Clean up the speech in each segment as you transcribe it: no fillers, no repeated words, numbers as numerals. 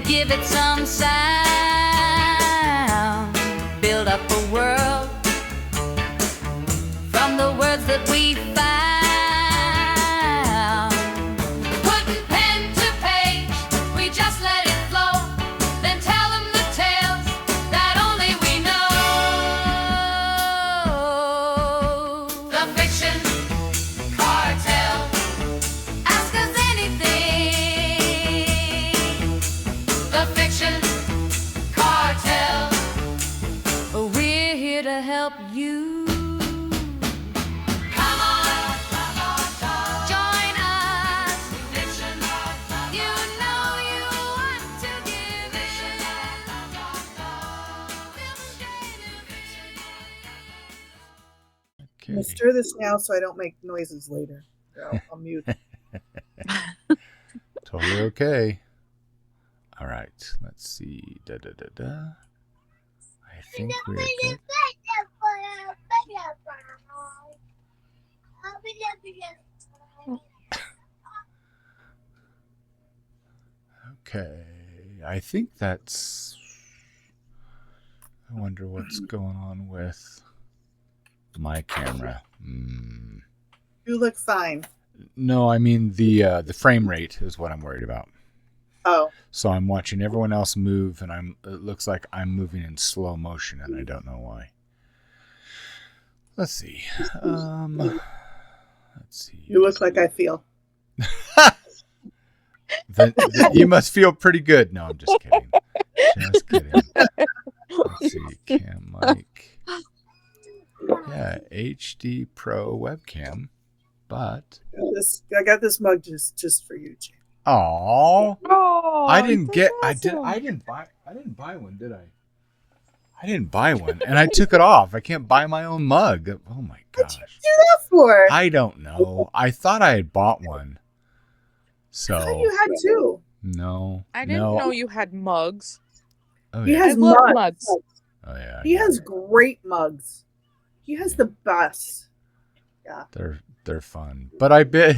Give it some sound. Build up a world from the words that we found. Putting pen to page, we just let it flow. Then tell them the tales that only we know. The fiction cartel. Ask us anything. The fiction cartel. We're here to help you. Come on, join us. You know you want to give in. I'm Okay. gonna stir this now so I don't make noises later. So I'll mute. Totally okay. All right. Let's see. I think we're good. Okay. I think that's... I wonder what's going on with my camera. You look fine. No, I mean the frame rate is what I'm worried about. Oh, So I'm watching everyone else move, and it looks like I'm moving in slow motion, and I don't know why. Let's see. Let's see. you look like I feel. You must feel pretty good. No, I'm just kidding. Just kidding. Let's see. Cam mic. Yeah, HD Pro webcam. But I got this mug just for you, Jane. oh, I didn't that's I didn't buy one, did I? I didn't buy one, and I took it off. I can't buy my own mug. Oh my What'd you gosh. do that for? I don't know. I thought I had bought one. I thought So you had two. no. I didn't no. know you had mugs. Oh He yeah. has I love mugs. mugs. Oh yeah. He has great mugs. He has the best. Yeah. They're fun. But I bet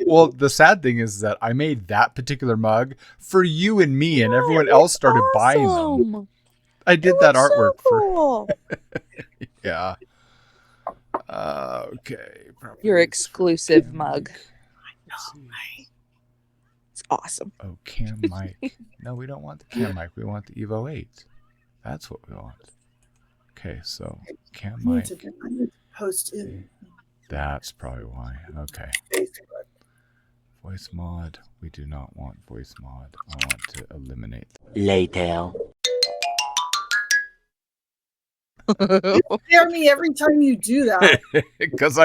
well, the sad thing is that I made that particular mug for you and me, and everyone else started buying them. Awesome. I did It that looks so artwork for cool. yeah. Okay. Your exclusive mug. Let's see. It's awesome. Oh, cam mic. No, we don't want the cam mic. We want the Evo 8. That's what we want. Okay, so cam I need mic. to post in That's probably why. Okay. Facebook. Voice mod. We do not want voice mod. I want to eliminate. Later. You scare me every time you do that. Because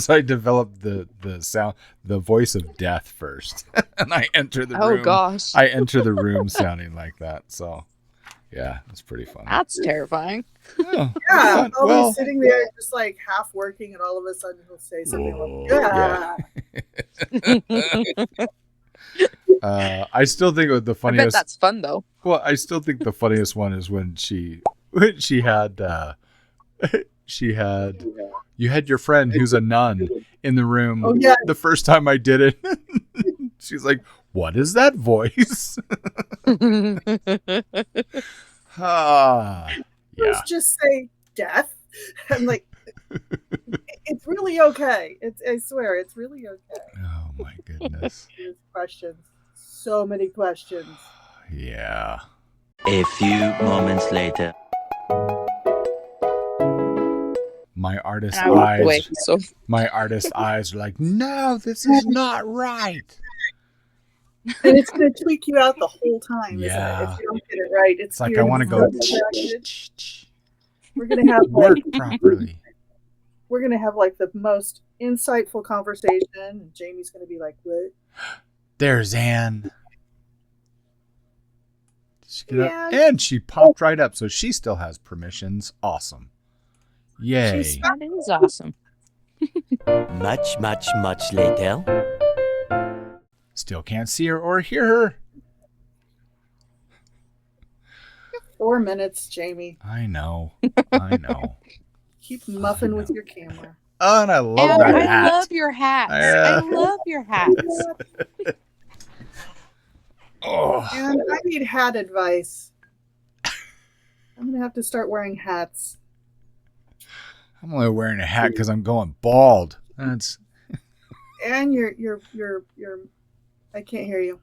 I developed the sound, the voice of death first, and I enter the room. Oh gosh. I enter the room sounding like that. So, yeah, it's pretty fun. That's terrifying. Oh, Yeah, fun. I'll Well, be sitting there just like half working, and all of a sudden he'll say something like, yeah. I still think the I bet funniest. that's fun though. Well, I still think the funniest one is when she had you had your friend who's a nun in the room. Oh, yeah. The first time I did it, she's like, "What is that voice?" Yeah. Let's just say death. I'm like, it's really okay. I swear, it's really okay. Oh my goodness. There's questions. So many questions. Yeah. A few moments later. My artist And I walked away. eyes. So My artist eyes are like, "No, this is not right." And it's going to tweak you out the whole time, Yeah. isn't it? If you don't get it right. It's like I want to go. We're going to have Work like, properly. we're going to have like the most insightful conversation. And Jamie's going to be like, what? There's Anne. She get up, Yeah. and she popped right up, so she still has permissions. Awesome. Yay. She's that is awesome. Much later. Still can't see her or hear her. 4 minutes, Jamie. I know. Keep muffing with your camera. Oh, and I love And that I hat. love your hats. Yeah. I love your hats. Oh, And I need hat advice. I'm gonna have to start wearing hats. I'm only wearing a hat because I'm going bald. That's And you're I can't hear you.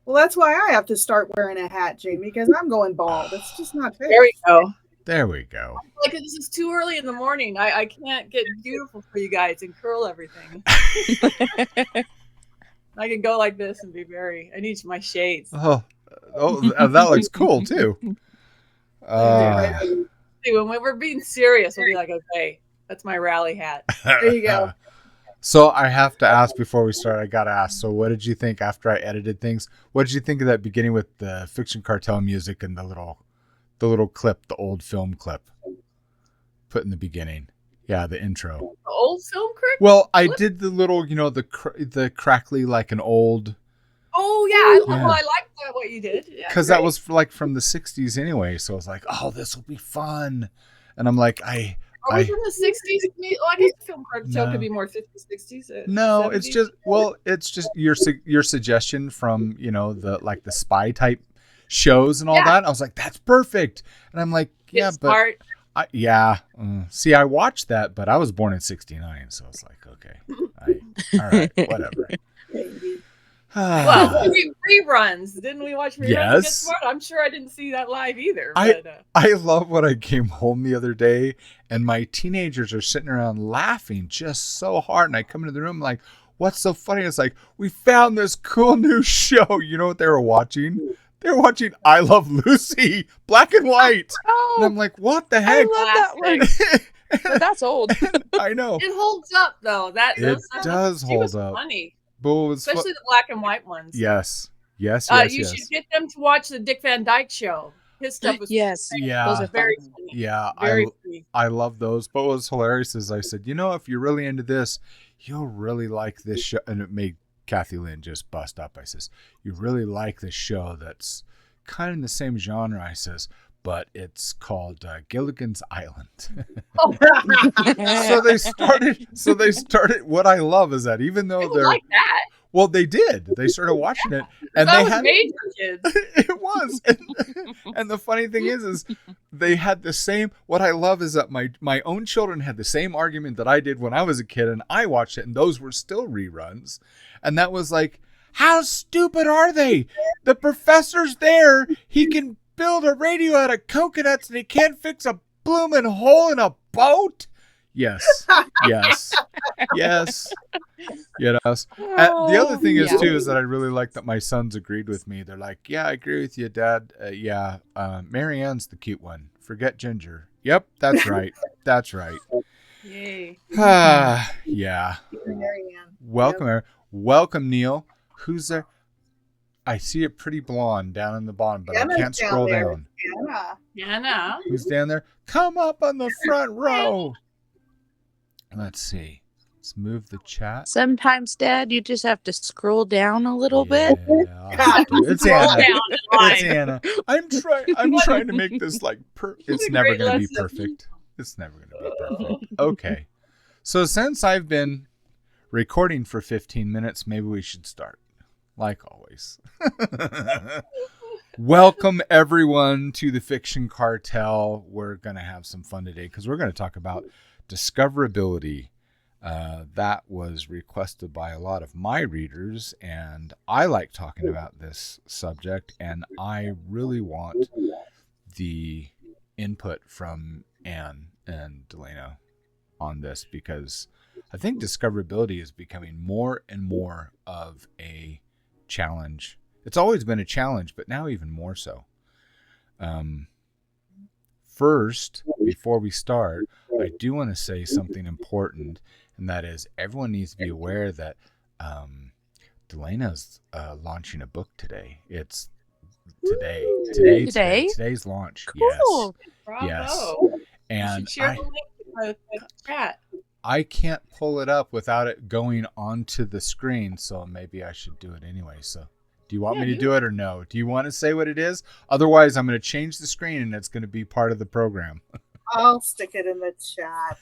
Well, that's why I have to start wearing a hat, Jamie, because I'm going bald. It's just not fair. There we go. there we go. Like this is too early in the morning. I can't get beautiful for you guys and curl everything. I can go like this and be I need my shades. Oh, that looks cool too. See, when we're being serious, we'll be like, okay, that's my rally hat. There you go. So I have to ask before we start. I gotta ask. So what did you think after I edited things? What did you think of that beginning with the Fiction Cartel music and the little clip, the old film clip, put in the beginning? Yeah, the intro. The old film crick? Well, I did the little, the crackly like an old. Oh yeah, Yeah. Well, I like that what you did. Yeah, Because that was from the 60s anyway. So I was like, oh, this will be fun. And I'm like, Are we from the 60s? Well, I guess the film cartel No. could be more 50s, 60s. no, 70s. it's just your suggestion from, the spy type shows and all that. I was like, that's perfect. And I'm like, yeah, It's but smart. see, I watched that, but I was born in 69. So I was like, okay, all right, whatever. Maybe. Well, reruns. Didn't we watch reruns? Yes. Get Smart? I'm sure I didn't see that live either. I- But, I love when I came home the other day and my teenagers are sitting around laughing just so hard. And I come into the room like, what's so funny? It's like, we found this cool new show. You know what they were watching? They were watching I Love Lucy, black and white. And I'm Oh, like, what the I heck? love that one. But that's old. I know. it holds up though. It does she was hold up. funny, But it was especially the black and white ones. yes. You Yes. should get them to watch the Dick Van Dyke Show. His stuff was Yes. Yeah. Those are very fun. funny. Yeah. Very funny. I love those. But what was hilarious is I said, if you're really into this, you'll really like this show. And it made Kathy Lynn just bust up. I says, you really like this show that's kind of in the same genre. I says, but it's called Gilligan's Island. so they started. What I love is that even though People they're like that. well, they did. They started watching it, and That they was had made for kids. it was. And the funny thing is they had the same. What I love is that my own children had the same argument that I did when I was a kid, and I watched it, and those were still reruns, and that was like, how stupid are they? The professor's there. He can build a radio out of coconuts, and he can't fix a blooming hole in a boat. Yes. Yes. Yes. The other thing is Yeah. too is that I really like that my sons agreed with me. They're like, "Yeah, I agree with you, Dad. Mary Ann's the cute one. Forget Ginger." Yep, that's right. That's right. Yay. Yeah. Marianne. Welcome, Neil. Who's there? I see a pretty blonde down in the bottom, but Anna's I can't scroll down there. down. Anna. Anna. Who's down there? Come up on the front row. Let's see. Let's move the chat. Sometimes, Dad, you just have to scroll down a little bit. Yeah, I'll have to. It's Roll Anna. down in line. It's Anna. I'm trying to make this like it's It's a never great going to be lesson. perfect. It's never going to be perfect. Okay. So since I've been recording for 15 minutes, maybe we should start. Like always. Welcome everyone to the Fiction Cartel. We're going to have some fun today because we're going to talk about discoverability. That was requested by a lot of my readers, and I like talking about this subject, and I really want the input from Anne and Delana on this because I think discoverability is becoming more and more of a challenge. It's always been a challenge, but now even more so. First, before we start, I do want to say something important, and that is everyone needs to be aware that Delana's launching a book today. It's today. Today's launch. Cool. Bravo. Yes. You And should share the link in the chat. I can't pull it up without it going onto the screen, so maybe I should do it anyway. So do you want me to do it or no? Do you want to say what it is? Otherwise, I'm going to change the screen and it's going to be part of the program. I'll stick it in the chat.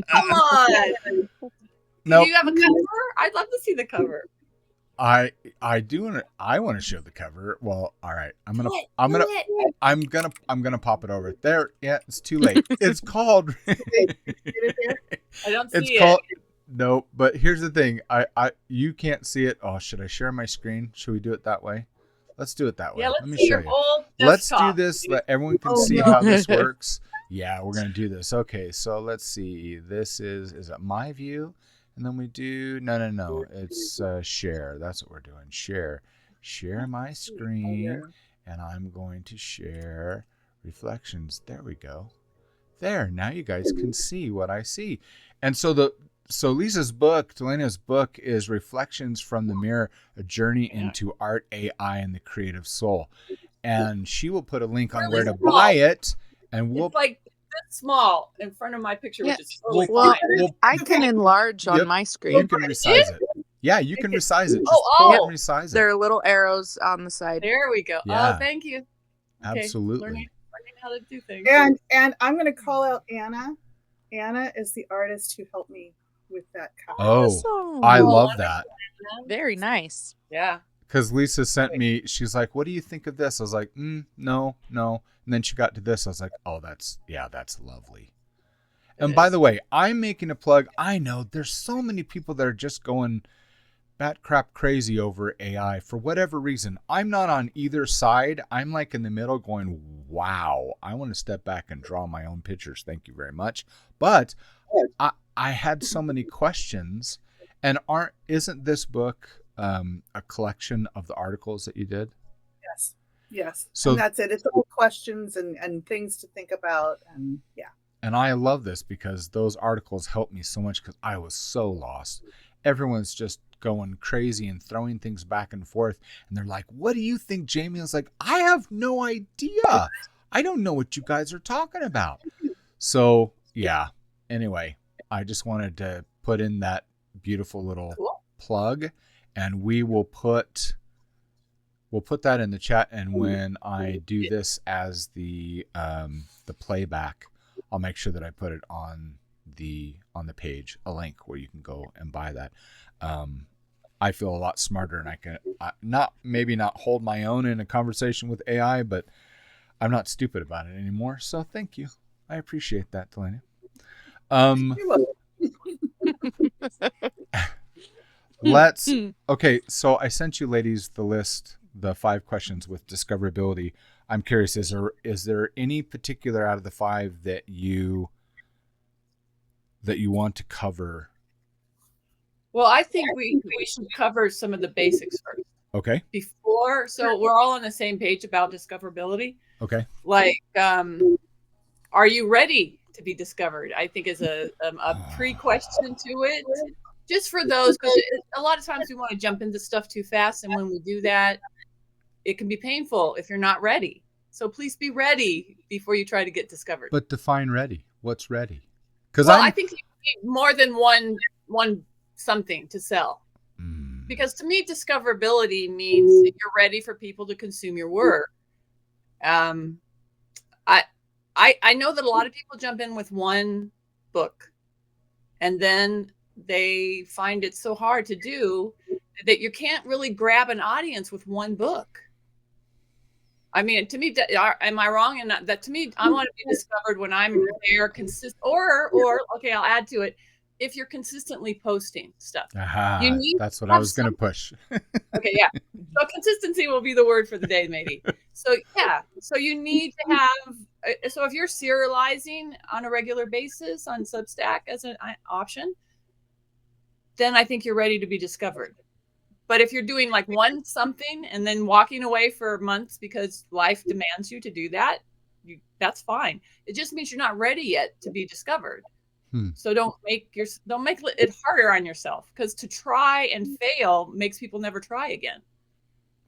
Come on. Nope. Do you have a cover? I'd love to see the cover. I want to show the cover. Well, all right. I'm gonna pop it over there. Yeah, it's too late. It's called. I don't see It's it. called. No, but here's the thing. You can't see it. Oh, should I share my screen? Should we do it that way? Let's do it that way. Yeah, Let let's me see show your you. whole Let's do desktop. this. Let everyone can Oh, see no. how this works. Yeah, we're gonna do this. Okay, so let's see. This is it my view? And then we do no. It's share. That's what we're doing. Share my screen, and I'm going to share reflections. There we go. There. Now you guys can see what I see. And so Lisa's book, Delena's book, is Reflections from the Mirror: A Journey into Art, AI, and the Creative Soul. And she will put a link on where to buy it, and we'll It's like this small in front of my picture, Yeah. which is totally Well, fine. I can enlarge on Yep. my you screen. can resize it. Yeah, you can resize it. Just Oh, pull it oh. and resize There it. are little arrows on the side. There we go. Yeah. Oh, thank you. Okay, Absolutely. Learning how to do things. And I'm going to call out Anna. Anna is the artist who helped me with that cover. Oh, Awesome. I Oh, love that. Very nice. Yeah. Because Lisa sent me, she's like, what do you think of this? I was like, no. And then she got to this. I was like, oh, that's lovely. And by the way, I'm making a plug. I know there's so many people that are just going bat crap crazy over AI for whatever reason. I'm not on either side. I'm like in the middle going, wow, I want to step back and draw my own pictures. Thank you very much. But I had so many questions. And isn't this book a collection of the articles that you did? Yes. So And that's it. It's all questions and things to think about. And yeah. And I love this because those articles helped me so much because I was so lost. Everyone's just going crazy and throwing things back and forth. And they're like, what do you think, Jamie? I was like, I have no idea. I don't know what you guys are talking about. So, yeah. Anyway, I just wanted to put in that beautiful little plug. And we'll put that in the chat. And when I do this as the playback, I'll make sure that I put it on the page, a link where you can go and buy that. I feel a lot smarter, and I can not hold my own in a conversation with AI, but I'm not stupid about it anymore. So thank you. I appreciate that, Delaney. Okay. So I sent you ladies the list, the 5 questions with discoverability. I'm curious, is there any particular out of the 5 that you want to cover? Well, I think we should cover some of the basics first. Okay. So we're all on the same page about discoverability. Okay. Like, are you ready to be discovered? I think is a pre-question to it. Just for those, because a lot of times we want to jump into stuff too fast, and when we do that, it can be painful if you're not ready. So please be ready before you try to get discovered. But define ready. What's ready? I think you need more than one something to sell. Because to me, discoverability means that you're ready for people to consume your work. I know that a lot of people jump in with one book, and then they find it so hard to do that you can't really grab an audience with one book. I mean, to me, am I wrong? And that to me, I want to be discovered when I'm there, consistent, or okay, I'll add to it. If you're consistently posting stuff, that's what I was going to push. Okay, yeah. So consistency will be the word for the day, maybe. So yeah, so you need to have. So if you're serializing on a regular basis on Substack as an option, then I think you're ready to be discovered. But if you're doing like one something and then walking away for months because life demands you to do that, that's fine. It just means you're not ready yet to be discovered. So don't make it harder on yourself, because to try and fail makes people never try again.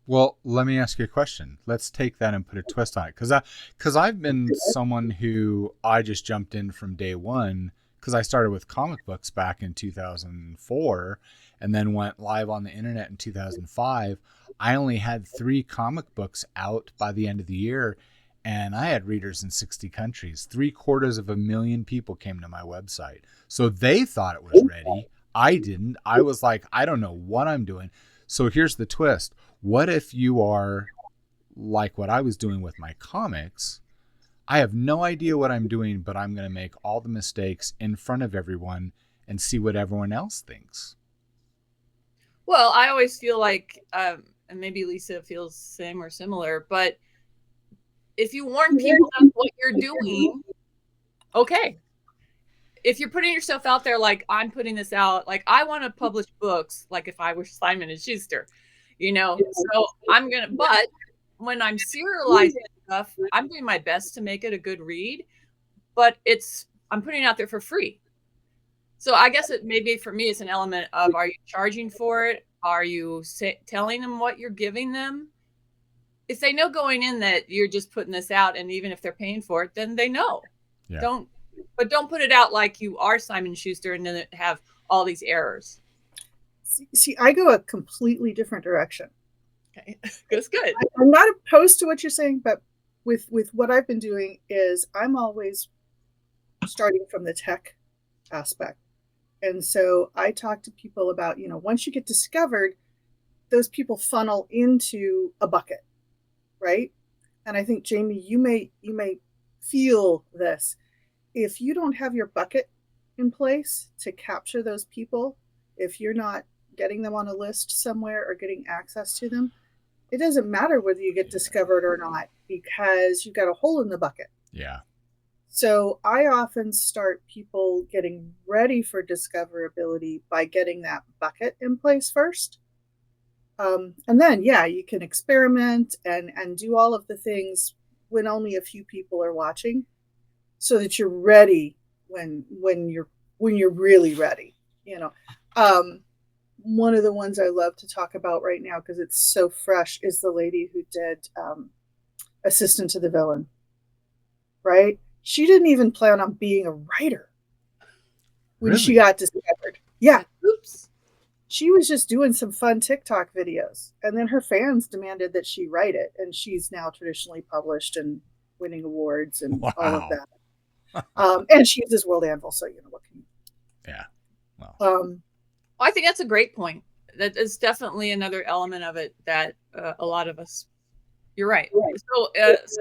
Well, let me ask you a question. Let's take that and put a twist on it, because I've been someone who I just jumped in from day one, because I started with comic books back in 2004 and then went live on the internet in 2005. I only had 3 comic books out by the end of the year, and I had readers in 60 countries. 750,000 people came to my website. So they thought it was ready. I didn't. I was like, I don't know what I'm doing. So here's the twist. What if you are like what I was doing with my comics? I have no idea what I'm doing, but I'm going to make all the mistakes in front of everyone and see what everyone else thinks. Well, I always feel like, and maybe Lisa feels same or similar, but if you warn people of what you're doing, okay. If you're putting yourself out there, like I'm putting this out, like I want to publish books, like if I were Simon and Schuster, so but when I'm serializing stuff, I'm doing my best to make it a good read, but I'm putting it out there for free. So I guess maybe for me, it's an element of, are you charging for it? Are you telling them what you're giving them? If they know going in that you're just putting this out, and even if they're paying for it, then they know. Yeah. Don't put it out like you are Simon Schuster and then have all these errors. See, I go a completely different direction. Okay, that's good. I'm not opposed to what you're saying, but with what I've been doing is I'm always starting from the tech aspect. And so I talk to people about, once you get discovered, those people funnel into a bucket, right? And I think, Jamie, you may feel this. If you don't have your bucket in place to capture those people, if you're not getting them on a list somewhere or getting access to them, it doesn't matter whether you get discovered or not, because you've got a hole in the bucket. Yeah. So I often start people getting ready for discoverability by getting that bucket in place first. And then, you can experiment and do all of the things when only a few people are watching, so that you're ready when you're really ready. One of the ones I love to talk about right now, because it's so fresh, is the lady who did Assistant to the Villain, right? She didn't even plan on being a writer when she got discovered. Yeah. Oops. She was just doing some fun TikTok videos. And then her fans demanded that she write it. And she's now traditionally published and winning awards and all of that. And she uses World Anvil. So, what can you... Yeah. Well. I think that's a great point. That is definitely another element of it that a lot of us, you're right.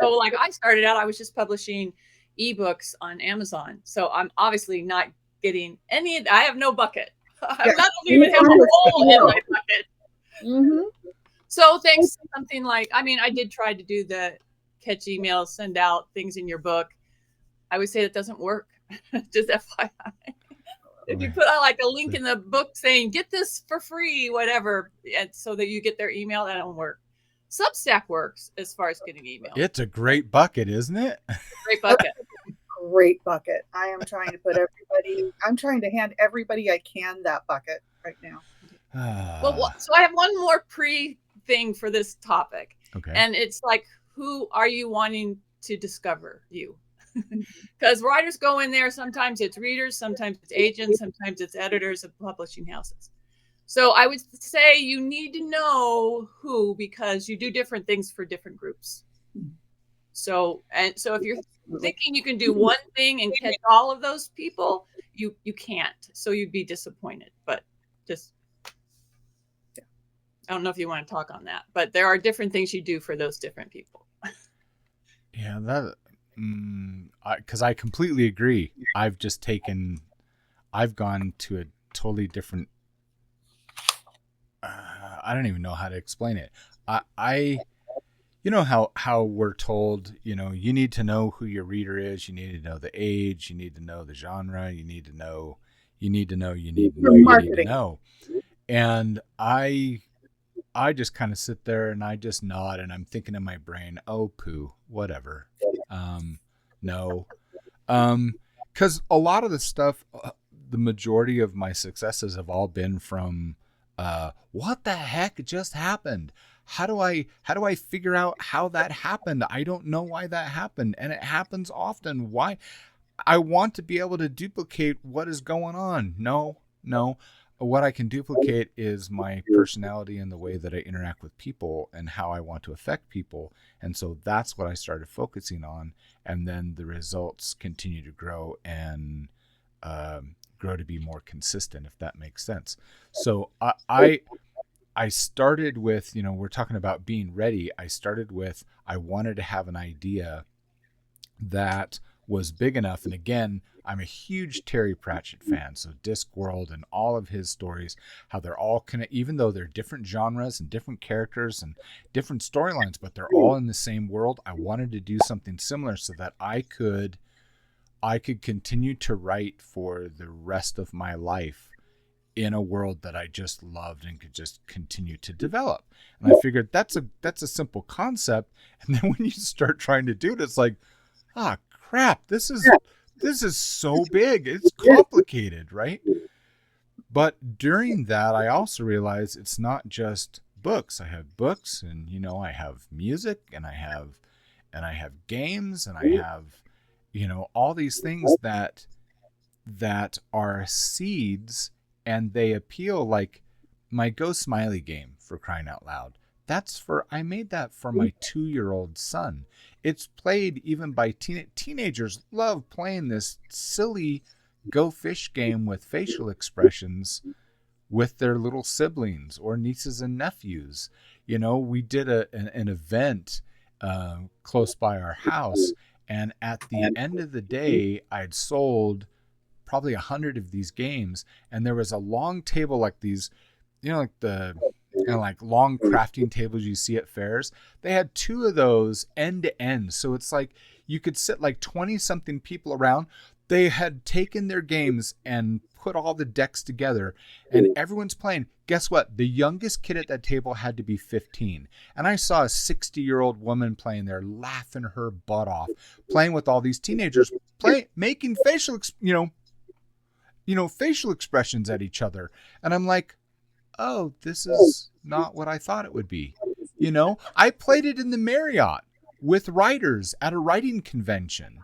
So like I started out, I was just publishing ebooks on Amazon. So I'm obviously not getting any, I have no bucket. I don't even have a hole in my bucket. Mm-hmm. So thanks to something like, I did try to do the catch emails, send out things in your book. I would say that doesn't work. Just FYI. If you put like a link in the book saying, get this for free, whatever, and so that you get their email, that don't work. Substack works as far as getting email. It's a great bucket, isn't it? Great bucket. Great bucket. I am trying to I'm trying to hand everybody I can that bucket right now. Well, so I have one more thing for this topic. Okay. And it's like, who are you wanting to discover you? Because writers go in there, sometimes it's readers, sometimes it's agents, sometimes it's editors of publishing houses. So I would say you need to know who, because you do different things for different groups. So if you're thinking you can do one thing and catch all of those people, you can't. So you'd be disappointed. But just, I don't know if you want to talk on that, but there are different things you do for those different people. Yeah, because I completely agree. I've gone to a totally different, I don't even know how to explain it. You know how we're told, you need to know who your reader is. You need to know the age. You need to know the genre. You need to know. And I just kind of sit there and I just nod and I'm thinking in my brain, oh, poo, whatever. No. Because a lot of the stuff, the majority of my successes have all been from, what the heck just happened? How do I figure out how that happened? I don't know why that happened. And it happens often. Why? I want to be able to duplicate what is going on. No. What I can duplicate is my personality and the way that I interact with people and how I want to affect people. And so that's what I started focusing on. And then the results continue to grow and grow to be more consistent, if that makes sense. So I I started with, we're talking about being ready. I started with, I wanted to have an idea that was big enough. And again, I'm a huge Terry Pratchett fan. So Discworld and all of his stories, how they're all connected, even though they're different genres and different characters and different storylines, but they're all in the same world. I wanted to do something similar so that I could continue to write for the rest of my life in a world that I just loved and could just continue to develop. And I figured that's a simple concept. And then when you start trying to do it, it's like, crap, this is so big. It's complicated, right? But during that, I also realized it's not just books. I have books, and I have music, and I have games, and I have all these things that are seeds, and they appeal, like my Go Smiley game, for crying out loud. I made that for my 2-year-old son. It's played even by teenagers. Love playing this silly Go Fish game with facial expressions with their little siblings or nieces and nephews. We did an event close by our house, and at the end of the day, I'd sold probably 100 of these games, and there was a long table like these, like the like long crafting tables you see at fairs. They had 2 of those end to end, so it's like you could sit like 20 something people around. They had taken their games and put all the decks together, and everyone's playing. Guess what? The youngest kid at that table had to be 15, and I saw a 60-year-old woman playing there, laughing her butt off, playing with all these teenagers, making facial facial expressions at each other. And I'm like, oh, this is not what I thought it would be. I played it in the Marriott with writers at a writing convention.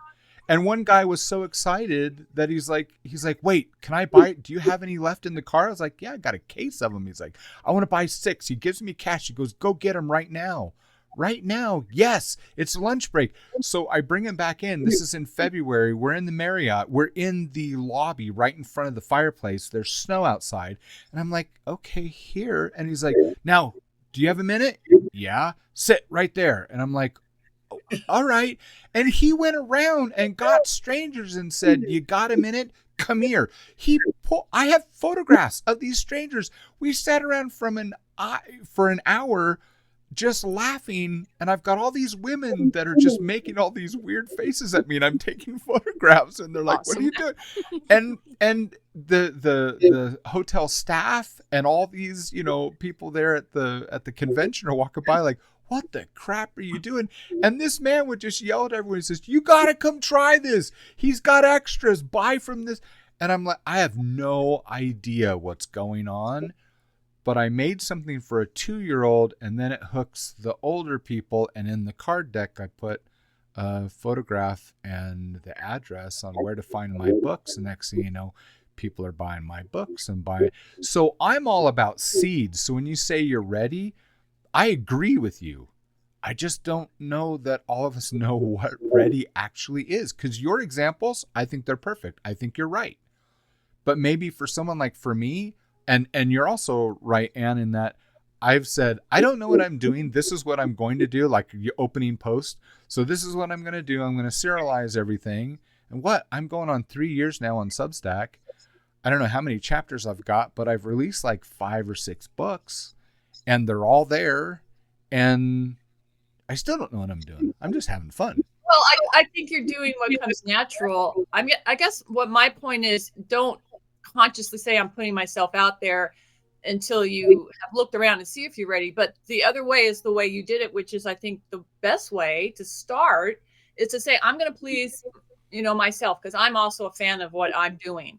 And one guy was so excited that he's like, wait, can I buy it? Do you have any left in the car? I was like, yeah, I got a case of them. He's like, I want to buy 6. He gives me cash. He goes, go get them right now. Right now. Yes, it's lunch break. So I bring him back in. This is in February. We're in the Marriott. We're in the lobby right in front of the fireplace. There's snow outside. And I'm like, okay, here. And he's like, now, do you have a minute? Yeah. Sit right there. And I'm like, oh, all right. And he went around and got strangers and said, you got a minute? Come here. I have photographs of these strangers. We sat around for an hour just laughing, and I've got all these women that are just making all these weird faces at me, and I'm taking photographs, and they're like, awesome. What are you doing? And the hotel staff and all these people there at the convention are walking by like, what the crap are you doing? And this man would just yell at everyone. He says, you gotta come try this. He's got extras. Buy from this. And I'm like, I have no idea what's going on. But I made something for a 2-year-old, and then it hooks the older people. And in the card deck, I put a photograph and the address on where to find my books. And next thing you know, people are buying my books and buying. So I'm all about seeds. So when you say you're ready, I agree with you. I just don't know that all of us know what ready actually is. Because your examples, I think they're perfect. I think you're right. But maybe for someone like for me, and you're also right, Anne, in that I've said, I don't know what I'm doing. This is what I'm going to do, like your opening post. So this is what I'm going to do. I'm going to serialize everything. And I'm going on 3 years now on Substack. I don't know how many chapters I've got, but I've released like 5 or 6 books, and they're all there. And I still don't know what I'm doing. I'm just having fun. Well, I think you're doing what comes natural. I guess what my point is, don't consciously say I'm putting myself out there until you have looked around and see if you're ready. But the other way is the way you did it, which is, I think, the best way to start is to say, I'm going to please, myself, because I'm also a fan of what I'm doing.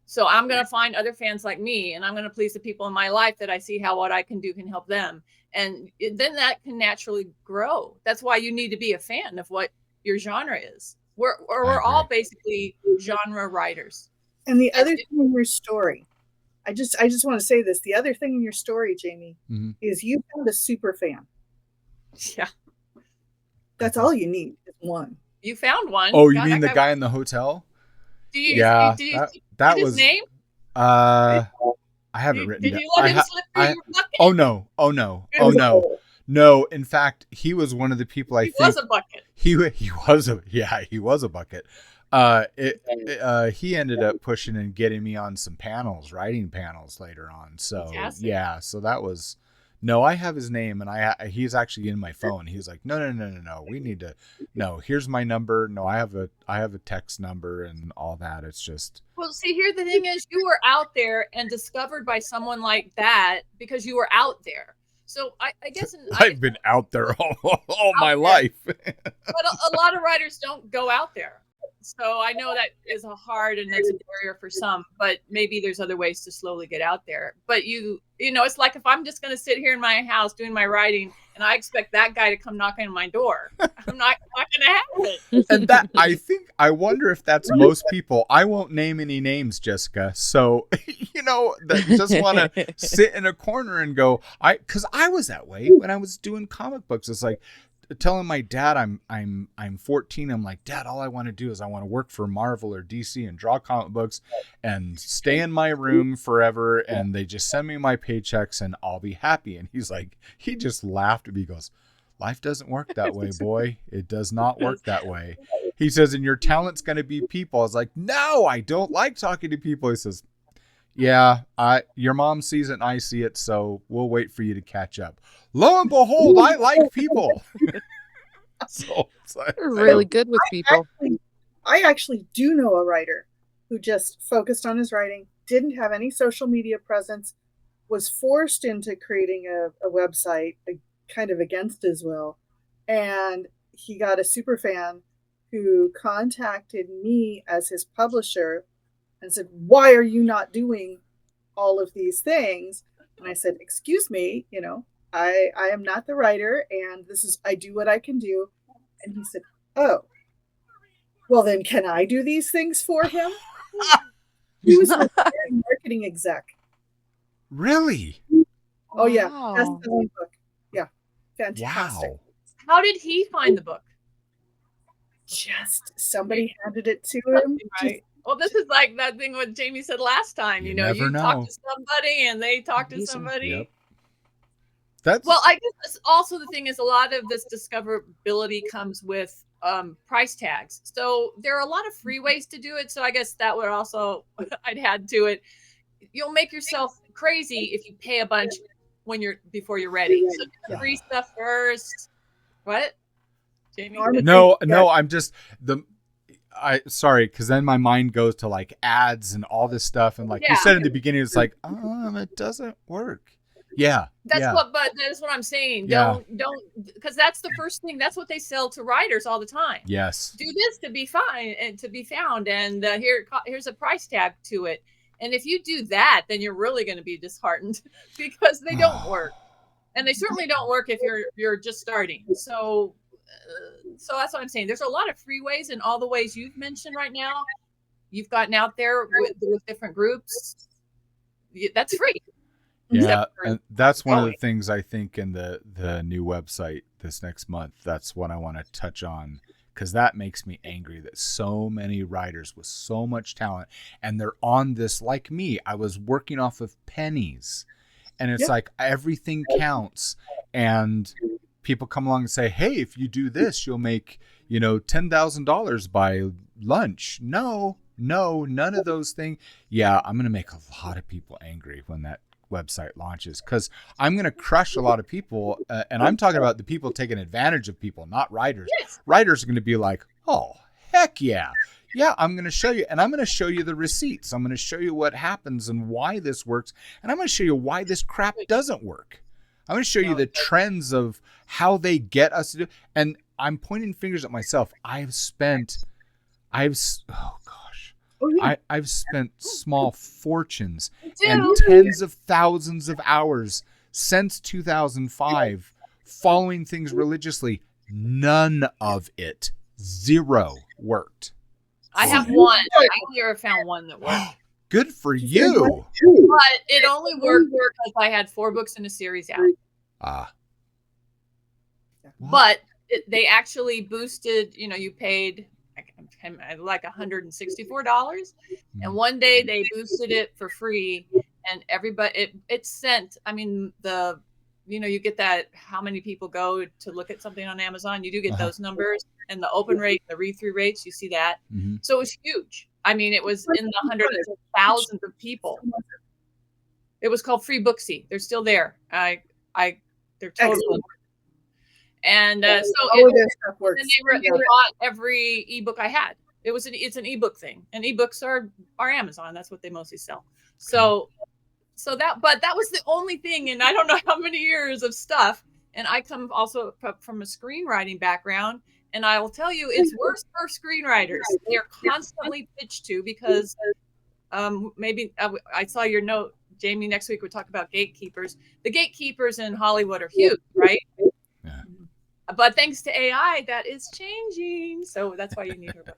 So I'm going to find other fans like me, and I'm going to please the people in my life that I see how what I can do can help them. And then that can naturally grow. That's why you need to be a fan of what your genre is. We're all basically genre writers. And the other thing in your story, I just want to say this. The other thing in your story, Jamie, is you found a super fan. Yeah. That's all you need is one. You found one. Oh, you mean the guy in the hotel? Did you that his was name? I have it written Did down. you let him slip through your bucket? Oh no! Oh no! Oh no! No! In fact, he was one of the people I He think was a bucket. he was a bucket. He ended up pushing and getting me on some panels, writing panels later on. So Fantastic. yeah, so that was. No, I have his name, and he's actually in my phone. He was like, no. We need to. No, here's my number. No, I have a text number and all that. It's just. Well, see, here the thing is, you were out there and discovered by someone like that because you were out there. So I guess I've been out there all my life. but a lot of writers don't go out there. So I know that is hard and that's a barrier for some, but maybe there's other ways to slowly get out there. But you know, it's like if I'm just going to sit here in my house doing my writing and I expect that guy to come knocking on my door, I'm not going to have it. And that I wonder if that's most people. I won't name any names, Jessica. So, you know, that just want to sit in a corner and go, because I was that way when I was doing comic books. It's like telling my dad I'm 14. I'm like, Dad, all I want to do is I want to work for Marvel or DC and draw comic books and stay in my room forever. And they just send me my paychecks and I'll be happy. And he's like, he just laughed at me. He goes, life doesn't work that way, boy. It does not work that way. He says, and your talent's going to be people. I was like, no, I don't like talking to people. He says, yeah, your mom sees it and I see it, so we'll wait for you to catch up. Lo and behold, I like people. So You're really good with people. I actually do know a writer who just focused on his writing, didn't have any social media presence, was forced into creating a website kind of against his will. And he got a super fan who contacted me as his publisher and said, why are you not doing all of these things? And I said, excuse me, you know, I am not the writer and I do what I can do. And he said, oh, well then can I do these things for him? He was a marketing exec. Really? Oh yeah. Wow. Best-selling book. Yeah. Fantastic. Wow. How did he find the book? Just somebody handed it to him. Right. Well, this is like that thing what Jamie said last time. You You know, never you know. talk to somebody and they talk to Amazing. somebody. Yep. That's Well, I guess that's also the thing is a lot of this discoverability comes with price tags. So there are a lot of free ways to do it. So I guess that would also I'd add to it. You'll make yourself crazy if you pay a bunch before you're ready. So do the free stuff first. What? Jamie? no, I'm just sorry, because then my mind goes to like ads and all this stuff, and like you said in the beginning, it's like, it doesn't work. Yeah, that's what I'm saying. Yeah. Don't, because that's the first thing. That's what they sell to writers all the time. Yes. Do this to be fine and to be found, and here's a price tag to it. And if you do that, then you're really going to be disheartened because they don't work, and they certainly don't work if you're just starting. So that's what I'm saying. There's a lot of free ways, and all the ways you've mentioned right now, you've gotten out there with different groups. That's free. Yeah, and that's one of the things I think in the new website this next month. That's what I want to touch on, because that makes me angry that so many writers with so much talent, and they're on this like me. I was working off of pennies, and it's like everything counts, and people come along and say, hey, if you do this, you'll make, $10,000 by lunch. No, none of those things. Yeah, I'm going to make a lot of people angry when that website launches, because I'm going to crush a lot of people. And I'm talking about the people taking advantage of people, not writers. Yes. Writers are going to be like, oh, heck yeah. Yeah, I'm going to show you. And I'm going to show you the receipts. I'm going to show you what happens and why this works. And I'm going to show you why this crap doesn't work. I'm going to show you the trends of how they get us to do. And I'm pointing fingers at myself. I've spent small fortunes and tens of thousands of hours since 2005 following things religiously. None of it, zero, worked. I have one. I only ever found one that worked. Good for you. But it only worked because I had 4 books in a series out. But they actually boosted, you paid like $164. And one day they boosted it for free. and everybody it sent. I mean, you get that how many people go to look at something on Amazon. You do get those numbers and the open rate, the read-through rates. You see that. So it was huge. I mean, it was in the hundreds of thousands of people. It was called Free Booksy. They're still there. They're totally. Excellent. And all of their stuff works. then they bought every ebook I had. It's an ebook thing, and ebooks are Amazon. That's what they mostly sell. So that was the only thing, and I don't know how many years of stuff. And I come also from a screenwriting background, and I will tell you, it's worse for screenwriters. They are constantly pitched to because maybe I saw your note, Jamie. Next week we'll talk about gatekeepers. The gatekeepers in Hollywood are huge, right? Yeah. But thanks to AI, that is changing. So that's why you need her book.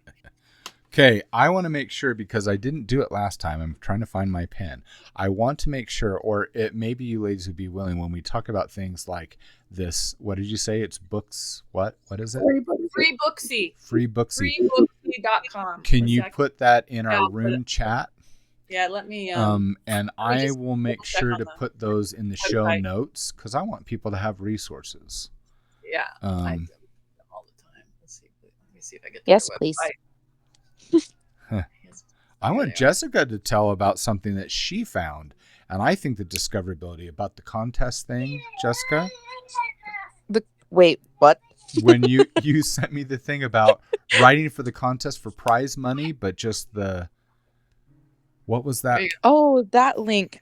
Okay, I want to make sure, because I didn't do it last time. I'm trying to find my pen. I want to make sure, or maybe you ladies would be willing, when we talk about things like this, what did you say? It's books, what is it? Free Booksy. Free Booksy. Freebooksy.com. Can you put that in our room chat? Yeah, let me. And I will make sure to put those in the show notes, because I want people to have resources. Yeah, I do them all the time. Let me see if I get. Yes, their please. website. I want Jessica to tell about something that she found, and I think the discoverability about the contest thing, Jessica. Wait, what? When you sent me the thing about writing for the contest for prize money, but just what was that? Oh, that link.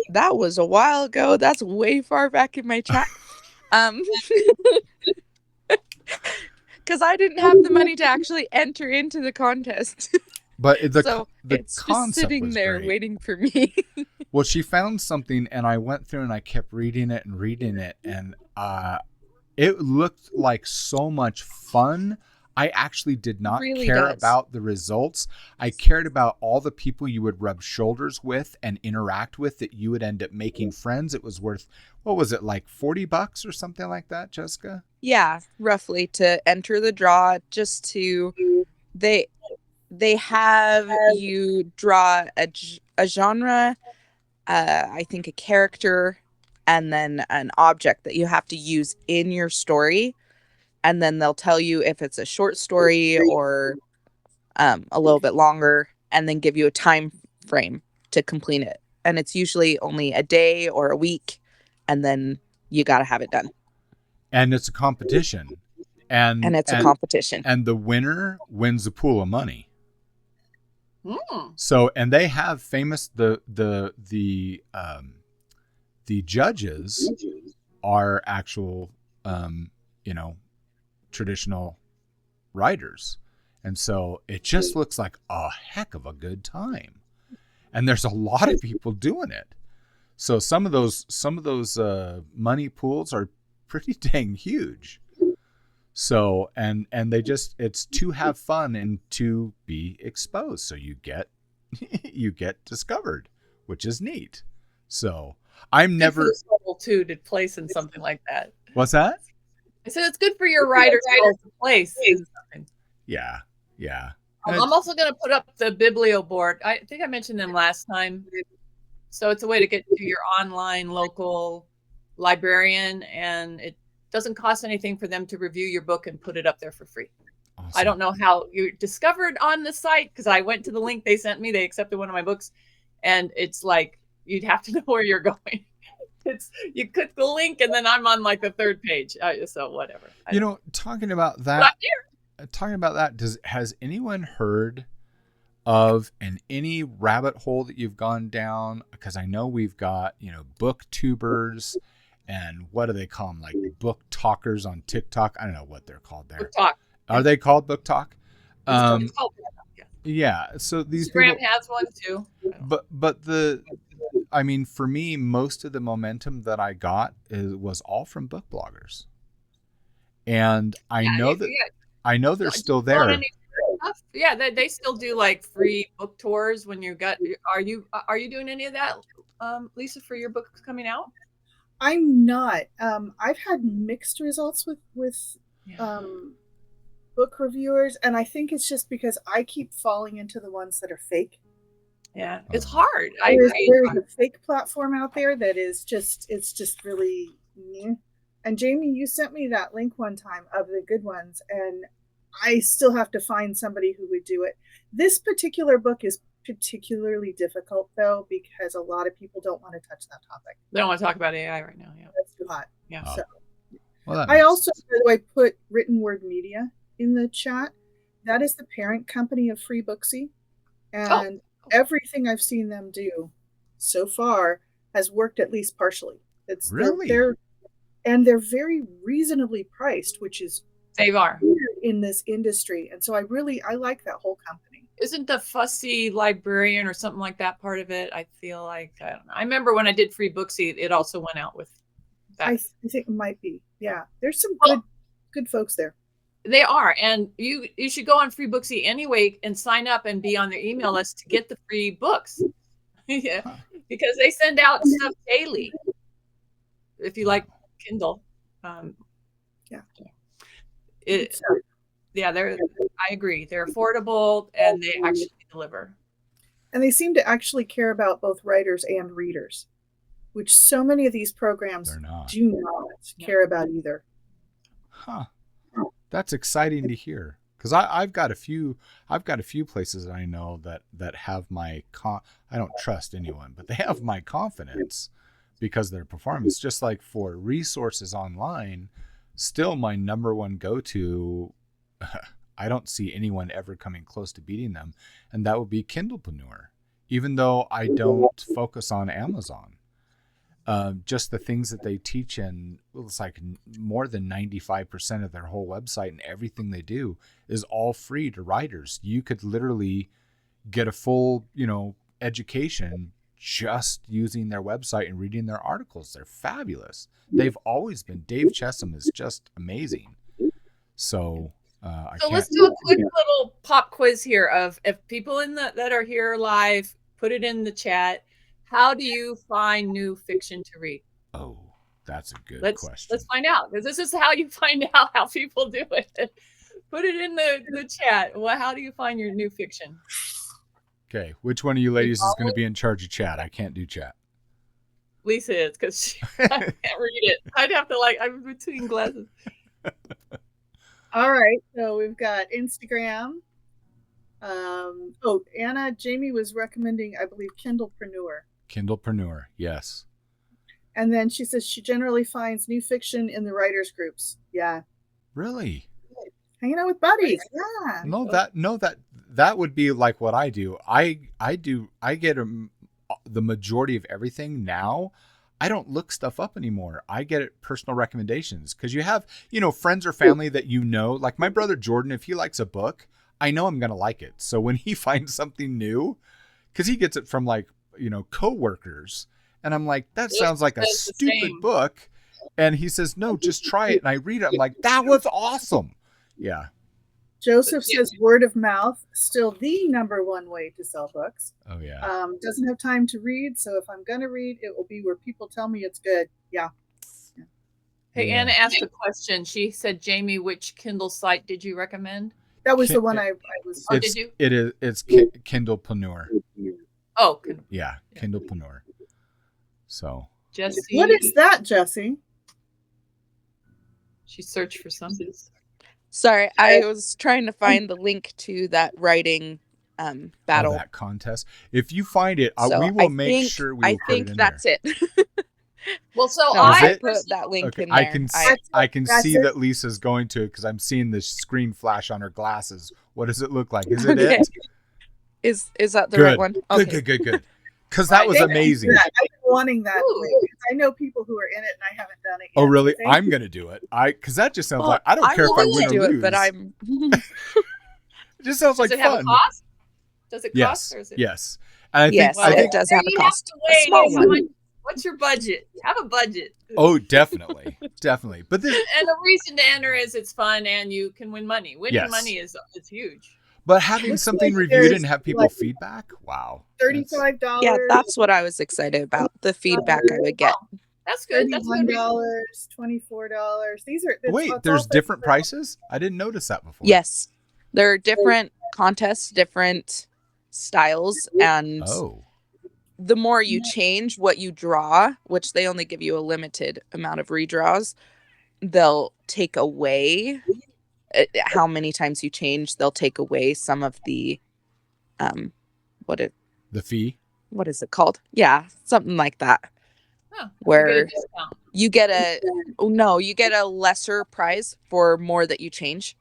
That was a while ago. That's way far back in my chat. Because I didn't have the money to actually enter into the contest. But the it's concept just sitting was there great. waiting for me. Well, she found something, and I went through and I kept reading it, and it looked like so much fun. I actually did not care about the results. I cared about all the people you would rub shoulders with and interact with, that you would end up making friends. It was worth, what was it, like $40 or something like that, Jessica? Yeah, roughly, to enter the draw. Just to they have you draw a genre, I think a character, and then an object that you have to use in your story. And then they'll tell you if it's a short story or a little bit longer, and then give you a time frame to complete it. And it's usually only a day or a week, and then you got to have it done. And it's a competition. And it's a competition. And the winner wins a pool of money. Mm. So, and they have famous, the judges are actual, traditional writers. And so it just looks like a heck of a good time. And there's a lot of people doing it. So some of those money pools are pretty dang huge. So, and they just, it's to have fun and to be exposed. So you get discovered, which is neat. So I'm never soul too to place in something like that. What's that? I said it's good for your writer's soul to place in something. Yeah. I'm also going to put up the Biblio board. I think I mentioned them last time. So it's a way to get to your online local librarian, and it doesn't cost anything for them to review your book and put it up there for free. Awesome. I don't know how you discovered on the site, because I went to the link they sent me. They accepted one of my books, and it's like you'd have to know where you're going. You click the link, and then I'm on like the third page. So whatever. Talking about that. Has anyone heard of any rabbit hole that you've gone down? Because I know we've got booktubers, and what do they call them? Like book talkers on TikTok. I don't know what they're called there. Book talk. Are they called book talk? It's called book talk, yeah. So these Instagram people has one too. But for me, most of the momentum that I got was all from book bloggers, and I know they're still there. Yeah, they still do like free book tours when you got. Are you doing any of that, Lisa, for your book coming out? I'm not. I've had mixed results with book reviewers, and I think it's just because I keep falling into the ones that are fake. Yeah, it's hard. I There's agree. a fake platform out there that is it's just really meh. And Jamie, you sent me that link one time of the good ones, and I still have to find somebody who would do it. This particular book is particularly difficult though, because a lot of people don't want to touch that topic. They don't want to talk about AI right now. Yeah. That's too hot. Yeah. So Well, that I makes also, sense. by the way, put Written Word Media in the chat. That is the parent company of Free Booksy. And everything I've seen them do so far has worked at least partially. It's Really? they're very reasonably priced, which is They are. weird in this industry. And so I like that whole company. Isn't the fussy librarian or something like that part of it? I feel like, I don't know. I remember when I did Free Booksy, it also went out with that. I think it might be. Yeah. There's some Well- good folks there. They are, and you should go on Free Booksy anyway and sign up and be on their email list to get the free books. Yeah, because they send out stuff daily. If you like Kindle, Yeah. I agree. They're affordable and they actually deliver. And they seem to actually care about both writers and readers, which so many of these programs They're not. do not care about either. Huh. That's exciting to hear. Because I've got a few places that I know that have my I don't trust anyone, but they have my confidence because of their performance. Just like for resources online, still my number one go-to. I don't see anyone ever coming close to beating them, and that would be Kindlepreneur. Even though I don't focus on Amazon, just the things that they teach, and it's like more than 95% of their whole website and everything they do is all free to writers. You could literally get a full, education just using their website and reading their articles. They're fabulous. They've always been. Dave Chesham is just amazing. So Let's do a quick little pop quiz here of if people that are here live, put it in the chat. How do you find new fiction to read? Oh, that's a good question. Let's find out, because this is how you find out how people do it. Put it in the chat. Well, how do you find your new fiction? Okay, which one of you ladies is going to be in charge of chat? I can't do chat. Lisa is, because I can't read it. I'd have to I'm between glasses. All right. So we've got Instagram. Anna, Jamie was recommending, I believe, Kindlepreneur. Kindlepreneur, yes. And then she says she generally finds new fiction in the writers groups. Yeah. Really? Hanging out with buddies. Yeah. That would be like what I do. I get the majority of everything now. I don't look stuff up anymore. I get it personal recommendations, because you have, friends or family that like my brother Jordan, if he likes a book, I know I'm going to like it. So when he finds something new, because he gets it from coworkers, and I'm like, that sounds like a stupid book. And he says, no, just try it. And I read it. I'm like, that was awesome. Yeah. Joseph says word of mouth, still the number one way to sell books. Oh, yeah. Doesn't have time to read. So if I'm going to read, it will be where people tell me it's good. Yeah. Hey, Anna asked a question. She said, Jamie, which Kindle site did you recommend? That was the one I was. Oh, did you? It's Kindlepreneur. Oh, Yeah, Kindlepreneur. So. Jesse. What is that, Jesse? She searched for something. Sorry, I was trying to find the link to that writing battle. That contest. If you find it, So we will I make think- sure we I will put think it in that's there. it. Well, so No, Is I it? put that link Okay, in there. I can That's see it. that Lisa's going to, because I'm seeing the screen flash on her glasses. What does it look like? Is it Okay. it? Is that the Good. right one? Good, good. Because that was Thank you for amazing. that. I've been wanting that. Ooh. Because I know people who are in it, and I haven't done it yet. Oh, really? Thank I'm you. going to do it. Because that just sounds Well, like, I don't care if I willing win to or do lose. it, but I'm. It just sounds like Does it have fun. a cost? Does it cost? Yes. Or is it? Yes. And I Yes, think, I it think does have a You cost. to weigh A small in how one. much- What's your budget? Have a budget. oh, definitely. Definitely. But this, And the reason to enter is it's fun and you can win money. Winning Yes. money is huge. but having Looks something like reviewed there's, and have people like, feedback, wow. $35. Yeah, that's what I was excited about. The feedback I would get. That's good. That's a good reason. $31, $24. These are Wait, it's there's all different $35. prices? I didn't notice that before. Yes, there are different contests, different styles, and Oh, the more you change what you draw, which they only give you a limited amount of redraws, they'll take away how many times you change. They'll take away some of the what the fee. is it called? Yeah, something like that. Oh, Where you get a discount. you get you get a lesser price for more that you change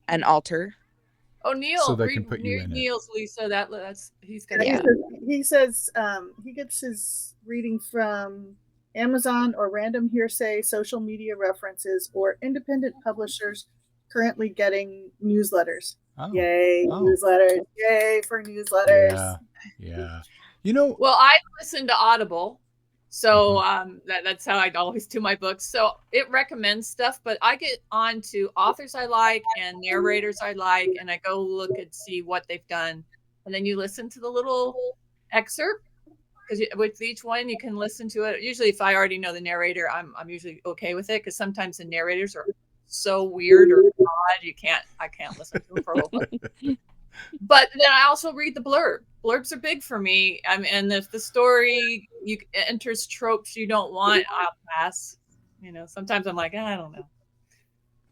and alter. Oh, Neil, So they read, can put you read in it. Neil's, Lisa. That's he's got. Yeah, Yeah. he says he gets his reading from Amazon or random hearsay, social media references, or independent publishers currently getting newsletters. Oh, Yay, Oh. newsletters. Yay for newsletters. yeah, yeah. You know, Well, I listen to Audible, so that's how I always do my books. So it recommends stuff, but I get on to authors I like and narrators I like, and I go look and see what they've done, and then you listen to the little excerpt, because with each one you can listen to it. Usually, if I already know the narrator, I'm usually okay with it, because sometimes the narrators are so weird or odd, I can't listen to them for a whole bunch. But then I also read the blurb. Blurbs are big for me. And if the story enters tropes you don't want, I'll pass. Sometimes I'm like, I don't know.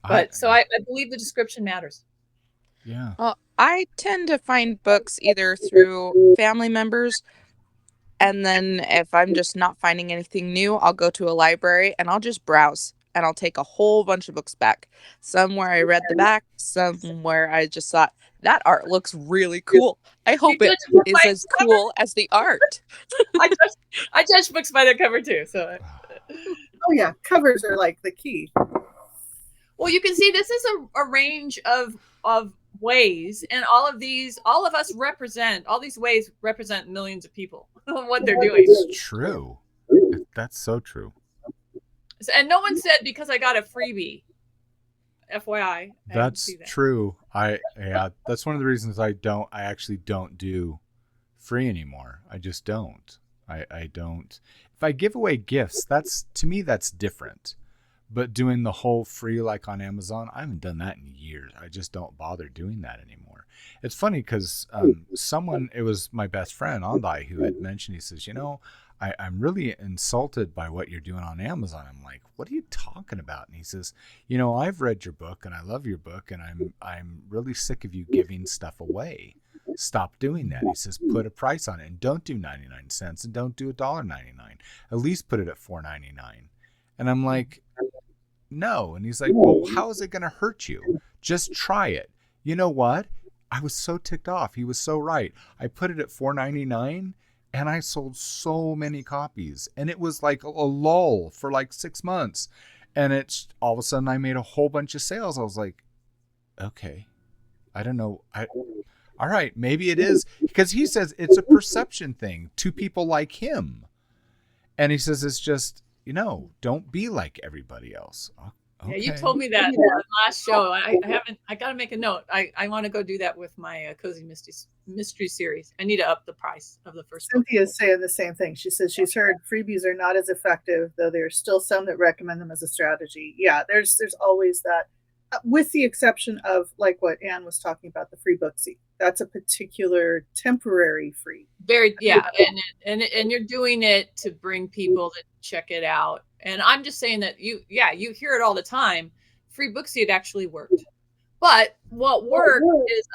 But so I believe the description matters. yeah. Well, I tend to find books either through family members, and then if I'm just not finding anything new, I'll go to a library and I'll just browse, and I'll take a whole bunch of books back. Some where I read the back, some where I just thought that art looks really cool. I hope it is as cool as the art. I judge books by their cover too. So Oh yeah, covers are like the key. well, you can see this is a range of ways, and all of us represent, all these ways represent millions of people, what they're doing. It's true. That's so true. And no one said because I got a freebie. FYI. That's true. That's one of the reasons I actually don't do free anymore. I just don't. I don't. If I give away gifts, to me that's different. But doing the whole free like on Amazon, I haven't done that in years. I just don't bother doing that anymore. It's funny because it was my best friend, Andai, who had mentioned, he says, I'm really insulted by what you're doing on Amazon. I'm like, what are you talking about? And he says, I've read your book and I love your book, and I'm really sick of you giving stuff away. Stop doing that. He says, put a price on it, and don't do 99 cents, and don't do $1.99. At least put it at $4.99. And I'm like, no. And he's like, well, how is it going to hurt you? Just try it. You know what? I was so ticked off. He was so right. I put it at $4.99. And I sold so many copies, and it was like a lull for like 6 months. And it's all of a sudden I made a whole bunch of sales. I was like, okay, I don't know. All right, maybe it is, because he says it's a perception thing to people like him. And he says, it's just, don't be like everybody else. Okay. Yeah, you told me that last show. I got to make a note. I want to go do that with my Cozy Mystery series. I need to up the price of the first book. Cynthia's saying the same thing. She says she's heard freebies are not as effective, though there are still some that recommend them as a strategy. Yeah, there's always that, with the exception of like what Anne was talking about, the free Booksy. That's a particular temporary free. And you're doing it to bring people to check it out. And I'm just saying that you hear it all the time. Free Booksy, it actually worked. But what worked is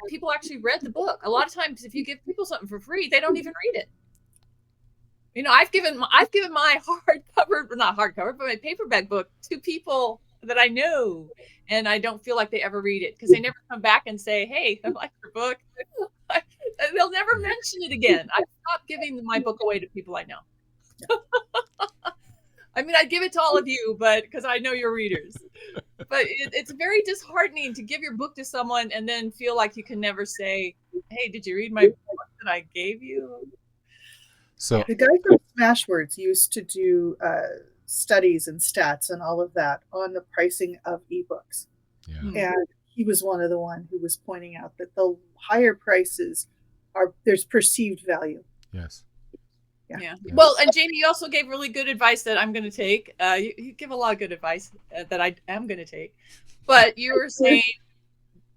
people actually read the book. A lot of times, if you give people something for free, they don't even read it. I've given my not hardcover, but my paperback book to people that I know, and I don't feel like they ever read it, because they never come back and say, "Hey, I like your book." They'll never mention it again. I stopped giving my book away to people I know. I mean, I'd give it to all of you, but because I know your readers. But it's very disheartening to give your book to someone and then feel like you can never say, "Hey, did you read my book that I gave you?" So the guy from Smashwords used to do studies and stats and all of that on the pricing of ebooks. Yeah. And he was one of the one who was pointing out that the higher prices there's perceived value. Yes. Yeah. Well, and Jamie, you also gave really good advice that I'm going to take. You give a lot of good advice that I am going to take. But you were saying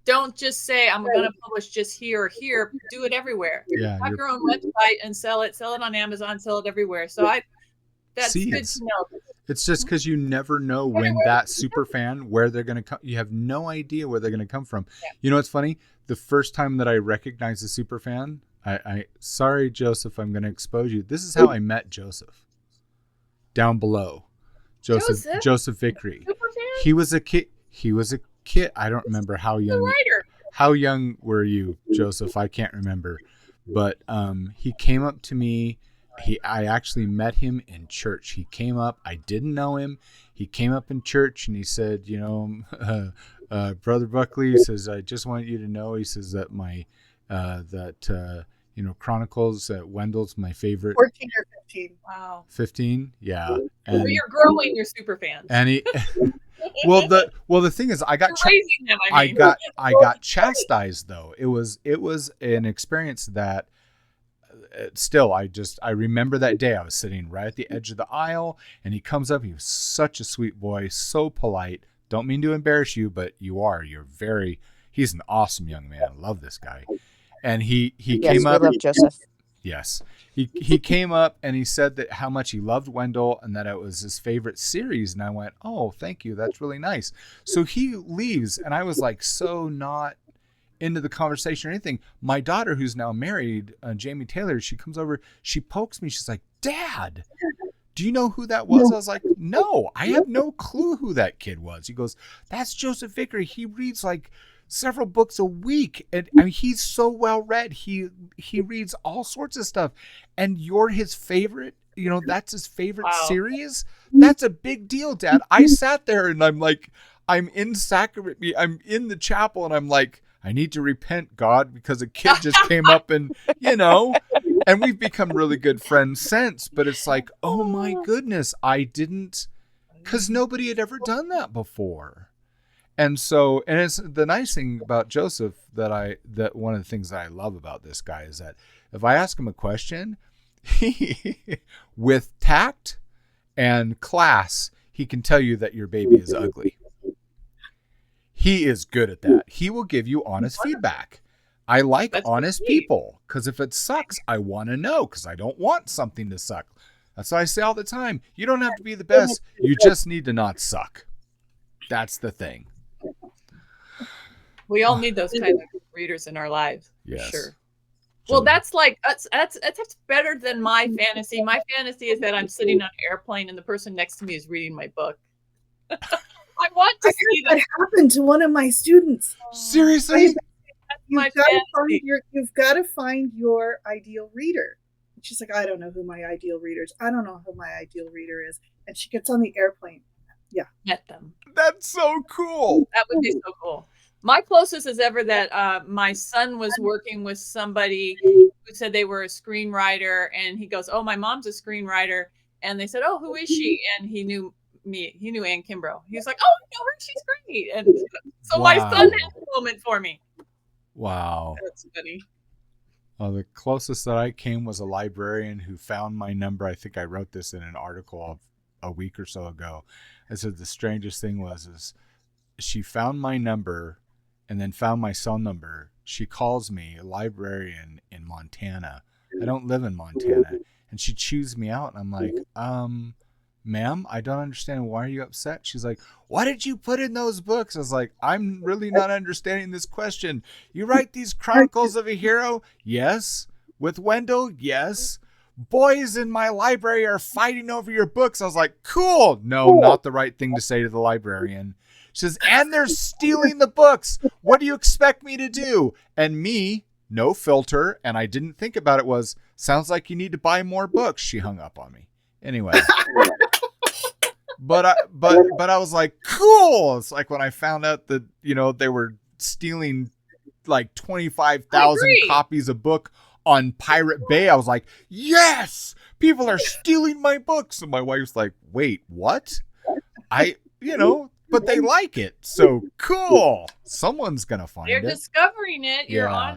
don't just say I'm going to publish just here or here. Do it everywhere. Yeah, Have your own website and sell it on Amazon, sell it everywhere. So that's good to know. It's just because you never know when that super fan, where they're going to come. You have no idea where they're going to come from. Yeah. You know what's funny? The first time that I recognized a super fan, sorry, Joseph, I'm going to expose you. This is how I met Joseph. Down below. Joseph Vickery. Super fan? He was a kid. I don't remember how The young. writer. How young were you, Joseph? I can't remember. But he came up to me. I actually met him in church. He came up. I didn't know him. He came up in church and he said, Brother Buckley, he says, I just want you to know, he says that Chronicles at Wendell's my favorite. 14 or 15. Wow. 15? Yeah. So And, you're growing your super fans. and he, the thing is, I got, You're raising them, I mean. I got chastised though. It was an experience that still, I remember that day. I was sitting right at the edge of the aisle and he comes up. He was such a sweet boy, so polite. Don't mean to embarrass you, but he's an awesome young man. I love this guy. And he came up. We love Joseph. Yes. He came up and he said that how much he loved Wendell and that it was his favorite series. And I went, oh, thank you. That's really nice. So he leaves and I was like, so not into the conversation or anything. My daughter, who's now married, Jamie Taylor, she comes over, she pokes me. She's like, Dad, do you know who that was? I was like, no, I have no clue who that kid was. He goes, that's Joseph Vickery. He reads like several books a week. And I mean, he's so well read. He reads all sorts of stuff. And you're his favorite, that's his favorite series. That's a big deal, Dad. I sat there and I'm like, I'm in sacrament. I'm in the chapel and I'm like, I need to repent, God, because a kid just came up and, and we've become really good friends since. But it's like, oh my goodness, because nobody had ever done that before. And so, and it's the nice thing about Joseph that one of the things that I love about this guy is that if I ask him a question, with tact and class, he can tell you that your baby is ugly. He is good at that. He will give you honest feedback. I like honest people because if it sucks, I want to know because I don't want something to suck. That's what I say all the time. You don't have to be the best. You just need to not suck. That's the thing. We all need those kind of readers in our lives. Yes. For sure. Well, that's better than my fantasy. My fantasy is that I'm sitting on an airplane and the person next to me is reading my book. I want to see that happened to one of my students. Seriously? You've got to find your ideal reader. And she's like, I don't know who my ideal reader is. I don't know who my ideal reader is. And she gets on the airplane. Yeah. Met them. That's so cool. That would be so cool. My closest is ever that my son was working with somebody who said they were a screenwriter. And he goes, oh, my mom's a screenwriter. And they said, oh, who is she? And he knew me. He knew Ann Kimbrough. He was like, oh, I know her. She's great. And so my son had a moment for me. Wow. That's funny. The closest that I came was a librarian who found my number. I think I wrote this in an article a week or so ago. I said the strangest thing is she found my number and then found my cell number. She calls me, a librarian in Montana. I don't live in Montana. And she chews me out. And I'm like, ma'am, I don't understand. Why are you upset? She's like, what did you put in those books? I was like, I'm really not understanding this question. You write these Chronicles of a Hero? Yes. With Wendell? Yes. Boys in my library are fighting over your books. I was like, cool. No, not the right thing to say to the librarian. She says, and they're stealing the books. What do you expect me to do? And me, no filter, and I didn't think about it, sounds like you need to buy more books. She hung up on me. Anyway. But I was like, cool. It's like when I found out that, they were stealing like 25,000 copies of book on Pirate Bay. I was like, yes, people are stealing my books. And my wife's like, wait, what? But they like it. So cool. Someone's going to find it. They're discovering it. Yeah.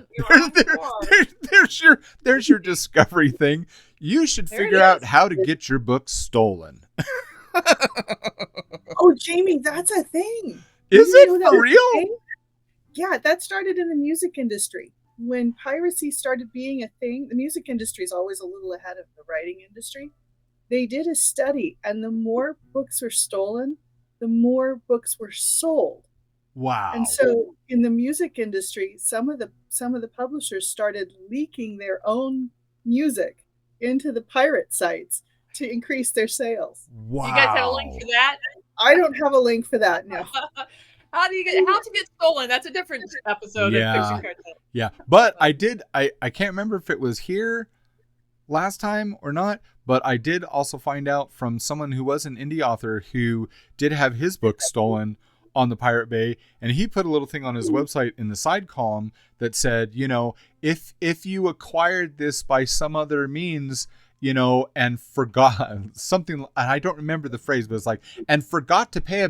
You're there's your discovery thing. You should figure out how to get your books stolen. Oh, Jamie, that's a thing. Is it for real? Yeah, that started in the music industry. When piracy started being a thing, the music industry is always a little ahead of the writing industry. They did a study, and the more books were stolen, the more books were sold. Wow. And so in the music industry, some of the publishers started leaking their own music into the pirate sites to increase their sales. Wow. You guys have a link for that? I don't have a link for that now. How to get stolen? That's a different episode of Fiction Cartel. Yeah. But I can't remember if it was here last time or not, but I did also find out from someone who was an indie author who did have his book stolen on the Pirate Bay, and he put a little thing on his website in the side column that said, if you acquired this by some other means, and forgot something, and I don't remember the phrase, but it's like, and forgot to pay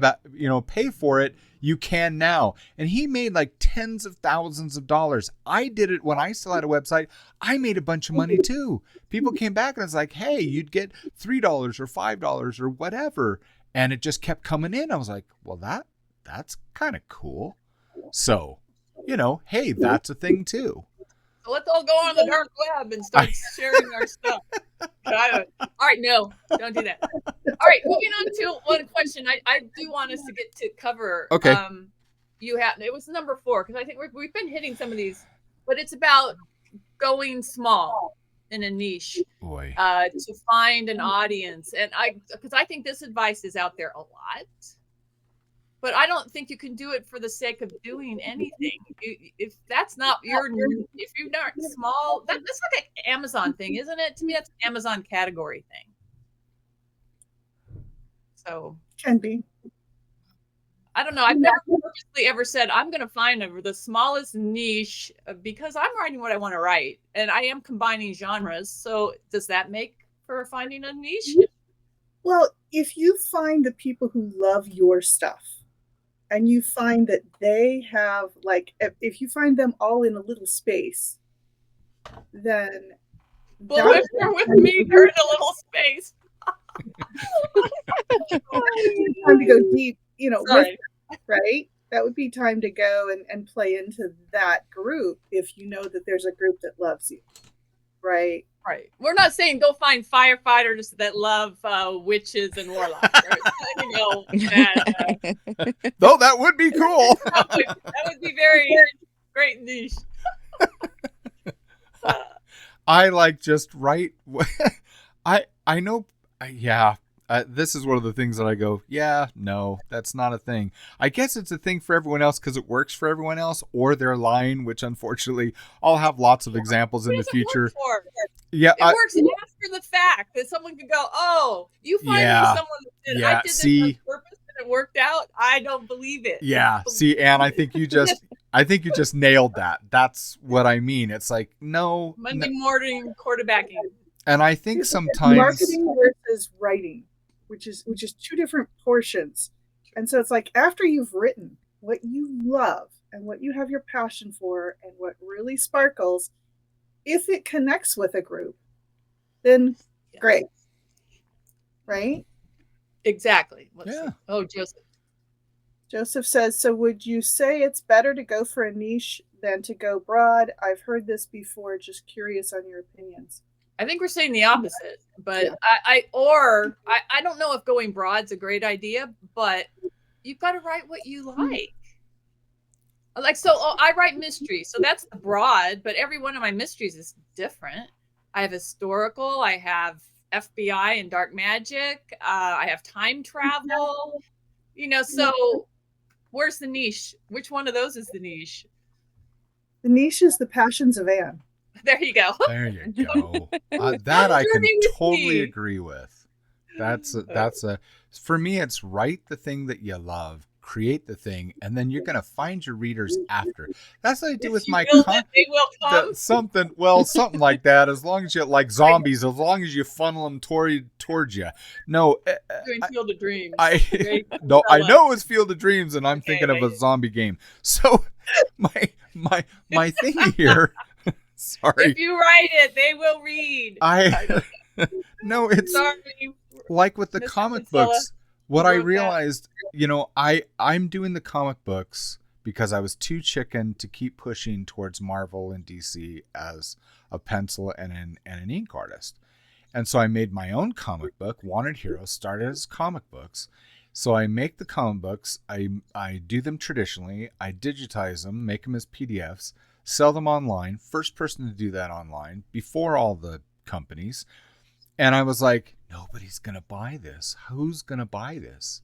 for it, you can now. And he made like tens of thousands of dollars. I did it when I still had a website. I made a bunch of money too. People came back and it's like, hey, you'd get $3 or $5 or whatever. And it just kept coming in. I was like, well, that's kind of cool. So, hey, that's a thing too. So let's all go on the dark web and start sharing our stuff. All right, no, don't do that. All right, moving on to one question. I do want us to get to cover. Okay. It was number 4 because I think we've been hitting some of these, but it's about going small in a niche. Boy. To find an audience, and because I think this advice is out there a lot. But I don't think you can do it for the sake of doing anything. If that's not if you're not small, that's like an Amazon thing, isn't it? To me, that's an Amazon category thing. So Can be. I don't know. I've never purposely ever said I'm going to find the smallest niche because I'm writing what I want to write, and I am combining genres. So does that make for finding a niche? Well, if you find the people who love your stuff, and you find that they have, like, if you find them all in a little space, then Well, if you're with me, they're in a little space. time to go deep, Sorry. right? That would be time to go and play into that group if you know that there's a group that loves you, right? Right. We're not saying go find firefighters that love witches and warlocks. Right? Though that would be cool. That would be very great niche. I like just write. I know. Yeah. This is one of the things that I go, yeah, no, that's not a thing. I guess it's a thing for everyone else because it works for everyone else, or they're lying, which unfortunately I'll have lots of examples in the future. Yeah, it works after the fact that someone could go, oh, you find someone that did. I did this on purpose and it worked out. I don't believe it. Yeah, see, Anne, I think you just nailed that. That's what I mean. It's like Monday morning quarterbacking. And I think sometimes marketing versus writing, which is 2 different portions. And so it's like after you've written what you love and what you have your passion for and what really sparkles, if it connects with a group, then great. Right? Exactly. Yeah. Oh, Joseph. Joseph says, so would you say it's better to go for a niche than to go broad? I've heard this before. Just curious on your opinions. I think we're saying the opposite, but I don't know if going broad's a great idea, but you've got to write what you like. I write mysteries, so that's the broad, but every one of my mysteries is different. I have historical, I have FBI and dark magic, I have time travel, so where's the niche? Which one of those is the niche? The niche is the passions of Anne. There you go. There you go. That I can totally agree with. For me, it's write the thing that you love, create the thing, and then you're going to find your readers after. That's what I do with my they will come. something like that. As long as you like zombies, as long as you funnel them towards you. No, doing Field of Dreams. I know it's Field of Dreams, and I'm thinking of a zombie game. So my thing here. Sorry. If you write it, they will read. No, it's like with the comic books. What I realized, I'm doing the comic books because I was too chicken to keep pushing towards Marvel and DC as a pencil and an ink artist. And so I made my own comic book, Wanted Heroes, started as comic books. So I make the comic books, I do them traditionally, I digitize them, make them as PDFs, sell them online, first person to do that online, before all the companies. And I was like, nobody's going to buy this. Who's going to buy this?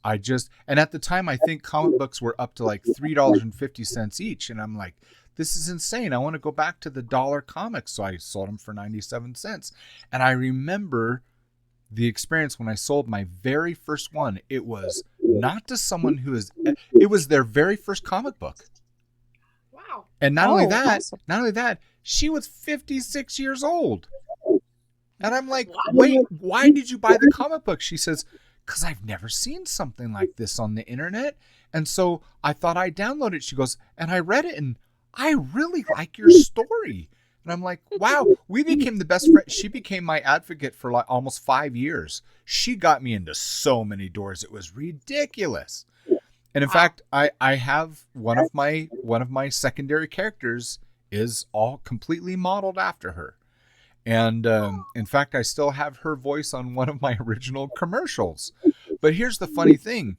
And at the time, I think comic books were up to like $3.50 each. And I'm like, this is insane. I want to go back to the dollar comics. So I sold them for 97 cents. And I remember the experience when I sold my very first one. It was not to someone it was their very first comic book. Wow. And not only awesome. that, she was 56 years old. And I'm like, wait, why did you buy the comic book? She says, because I've never seen something like this on the internet. And so I thought I'd download it. She goes, and I read it, and I really like your story. And I'm like, wow, we became the best friend. She became my advocate for like almost 5 years. She got me into so many doors. It was ridiculous. And in fact, I have one of my secondary characters is all completely modeled after her. And in fact, I still have her voice on one of my original commercials. But here's the funny thing.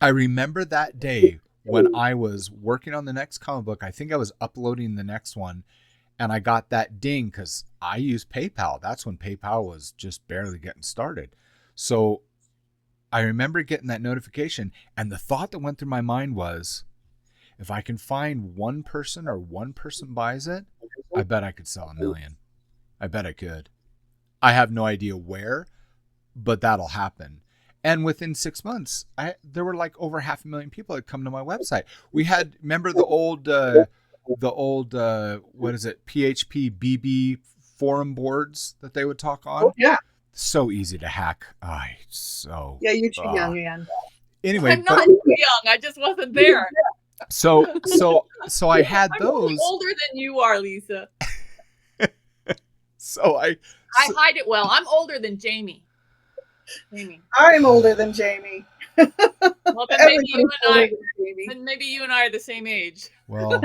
I remember that day when I was working on the next comic book. I think I was uploading the next one. And I got that ding because I use PayPal. That's when PayPal was just barely getting started. So I remember getting that notification. And the thought that went through my mind was, if I can find one person or one person buys it, I bet I could sell 1 million. I bet I could. I have no idea where, but that'll happen. And within 6 months, there were like over 500,000 people that come to my website. We had, remember the old what is it, PHP BB forum boards that they would talk on? Oh, yeah. So easy to hack. Yeah, you're too young, man. Anyway, I'm not too young. I just wasn't there. So I had I'm only those. older than you are, Lisa. So I hide it well. I'm older than Jamie. I'm older than Jamie. Well, Everybody's maybe you and I are the same age. Well,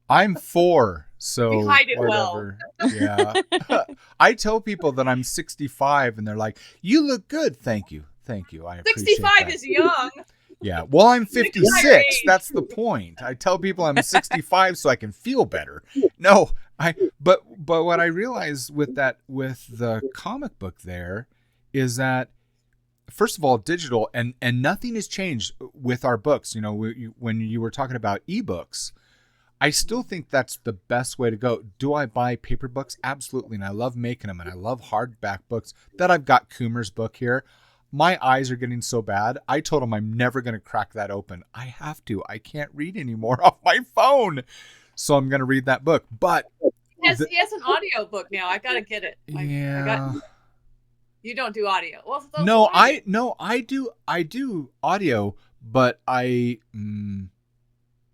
I'm 4, so You hide it whatever. Yeah. I tell people that I'm 65, and they're like, "You look good." Thank you. I appreciate 65 that. is young. Yeah. Well, I'm 56. age. That's the point. I tell people I'm 65 so I can feel better. No, but what I realized with the comic book there is that, first of all, digital and nothing has changed with our books. You know, when you were talking about ebooks, I still think that's the best way to go. Do I buy paper books? Absolutely. And I love making them, and I love hardback books. That I've got Coomer's book here. My eyes are getting so bad. I told him I'm never going to crack that open. I have to. I can't read anymore off my phone. So I'm going to read that book. But He has an audio book now. I gotta get it. You don't do audio. Well, No, I do audio, but I.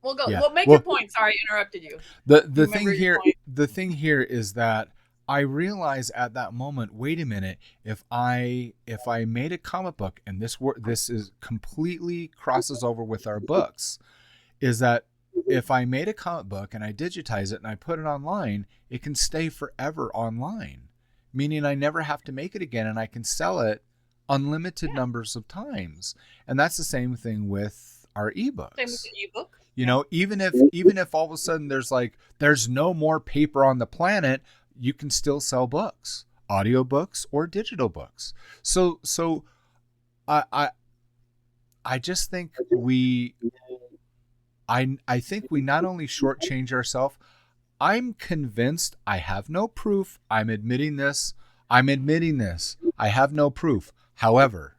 We'll go. Yeah. Well, make Well, your point. Sorry, I interrupted you. The Remember your point. thing here is that I realize at that moment, wait a minute, if I made a comic book, and this is completely crosses over with our books, is that if I made a comic book and I digitize it and I put it online, it can stay forever online, meaning I never have to make it again, and I can sell it unlimited numbers of times. And that's the same thing with our ebooks. Same with the ebook. You know, even if all of a sudden there's no more paper on the planet, you can still sell books, audio books or digital books. So I just think I think we not only shortchange ourselves. I'm convinced, I have no proof. I'm admitting this. I have no proof. However,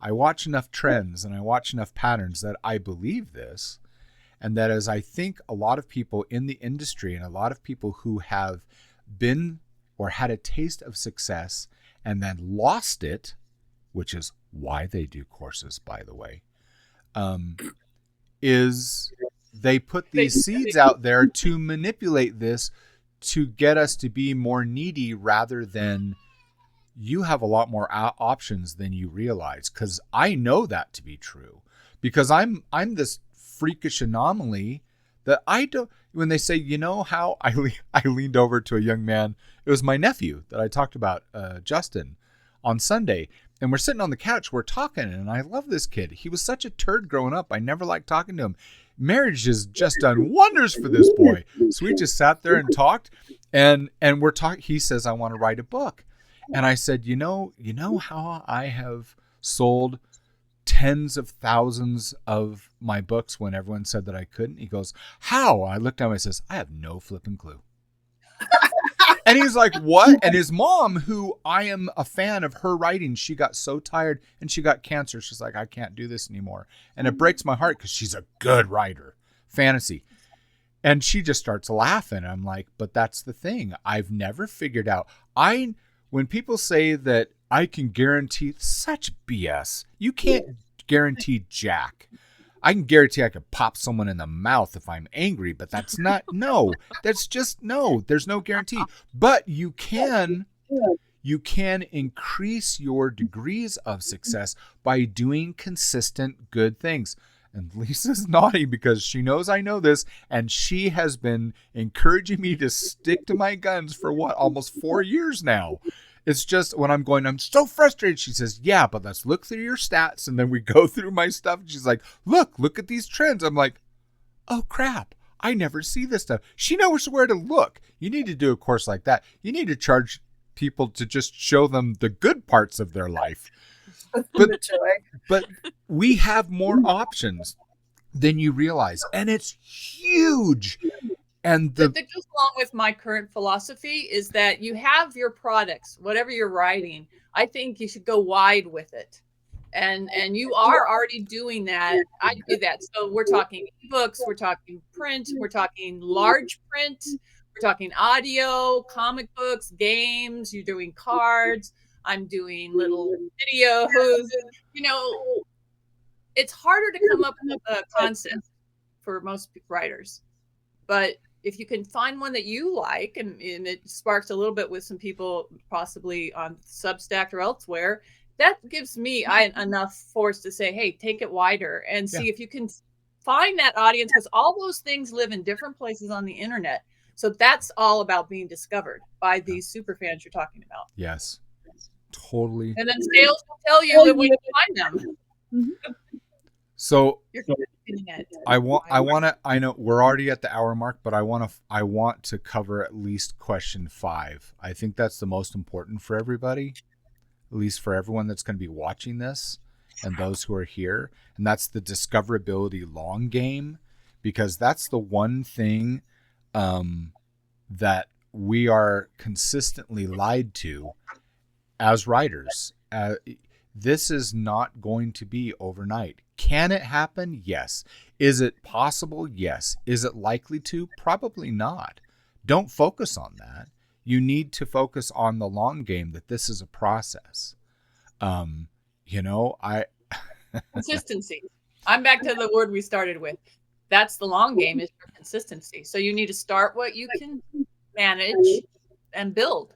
I watch enough trends and I watch enough patterns that I believe this. And that is, I think a lot of people in the industry and a lot of people who have been or had a taste of success and then lost it, which is why they do courses, by the way, is they put these seeds out there to manipulate this to get us to be more needy rather than you have a lot more options than you realize. Because I know that to be true, because I'm this freakish anomaly that I don't, when they say, you know how I leaned over to a young man, it was my nephew that I talked about, Justin, on Sunday. And we're sitting on the couch, we're talking, and I love this kid. He was such a turd growing up. I never liked talking to him. Marriage has just done wonders for this boy. So we just sat there and talked, and we're talking. He says, I want to write a book. And I said, you know how I have sold tens of thousands of my books when everyone said that I couldn't? He goes, how? I looked at him and says, I have no flipping clue. And he's like, what? And his mom, who I am a fan of her writing, she got so tired and she got cancer. She's like, I can't do this anymore. And it breaks my heart because she's a good writer, fantasy. And she just starts laughing. I'm like, but that's the thing. I've never figured out. When people say that I can guarantee, such BS. You can't guarantee jack. I can guarantee I could pop someone in the mouth if I'm angry, but that's not, no, that's just, no, there's no guarantee. But you can increase your degrees of success by doing consistent good things. And Lisa's nodding because she knows I know this, and she has been encouraging me to stick to my guns for almost 4 years now. It's just when I'm so frustrated. She says, yeah, but let's look through your stats. And then we go through my stuff. And she's like, look at these trends. I'm like, oh, crap. I never see this stuff. She knows where to look. You need to do a course like that. You need to charge people to just show them the good parts of their life. But we have more options than you realize. And it's huge. And that goes along with my current philosophy is that you have your products, whatever you're writing. I think you should go wide with it. And you are already doing that. I do that. So we're talking ebooks, we're talking print, we're talking large print, we're talking audio, comic books, games, you're doing cards, I'm doing little videos. You know, it's harder to come up with a concept for most writers. But if you can find one that you like, and it sparks a little bit with some people possibly on Substack or elsewhere, that gives me enough force to say, hey, take it wider and see if you can find that audience, because all those things live in different places on the internet. So that's all about being discovered by these super fans you're talking about. Yes, totally. And then sales will tell you that when you find them. So I know we're already at the hour mark, but I want to cover at least question 5. I think that's the most important for everybody, at least for everyone that's going to be watching this and those who are here. And that's the discoverability long game, because that's the one thing that we are consistently lied to as writers. This is not going to be overnight. Can it happen? Yes. Is it possible? Yes. Is it likely to? Probably not. Don't focus on that. You need to focus on the long game, that this is a process. Consistency. I'm back to the word we started with. That's the long game, is your consistency. So you need to start what you can manage and build.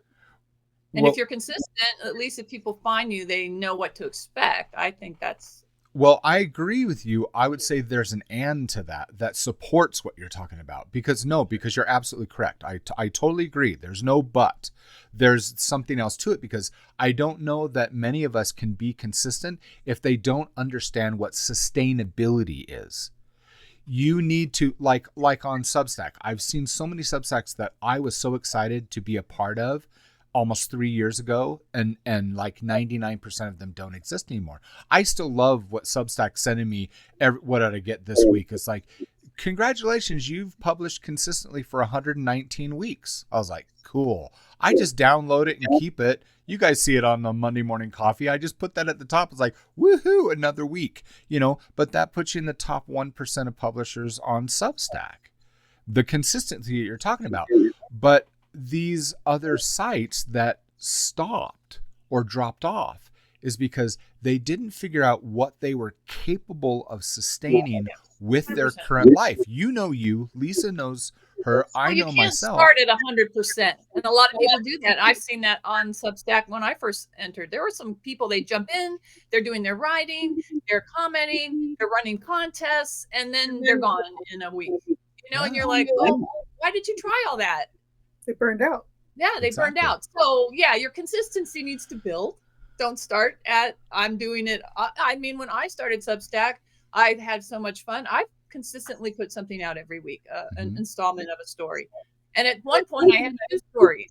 And if you're consistent, at least if people find you, they know what to expect. I think that's... Well, I agree with you. I would say there's an and to that supports what you're talking about. Because you're absolutely correct. I totally agree. There's no but. There's something else to it, because I don't know that many of us can be consistent if they don't understand what sustainability is. You need to, like on Substack. I've seen so many Substacks that I was so excited to be a part of almost 3 years ago, and like 99% of them don't exist anymore. I still love what Substack's sending me. What did I get this week? It's like, congratulations, you've published consistently for 119 weeks. I was like, cool. I just download it and keep it. You guys see it on the Monday Morning Coffee. I just put that at the top. It's like, woohoo, another week, but that puts you in the top 1% of publishers on Substack. The consistency you're talking about. But these other sites that stopped or dropped off is because they didn't figure out what they were capable of sustaining with their current life. Lisa knows her. I you know can't myself. start at 100%, and a lot of people do that. I've seen that on Substack when I first entered. There were some people, they jump in, they're doing their writing, they're commenting, they're running contests, and then they're gone in a week. And you're like, well, why did you try all that? They burned out. Yeah, they burned Exactly. out. So yeah, your consistency needs to build. Don't start at I'm doing it. I mean, when I started Substack, I had so much fun. I consistently put something out every week, an installment of a story. And at one point, I had 2 stories,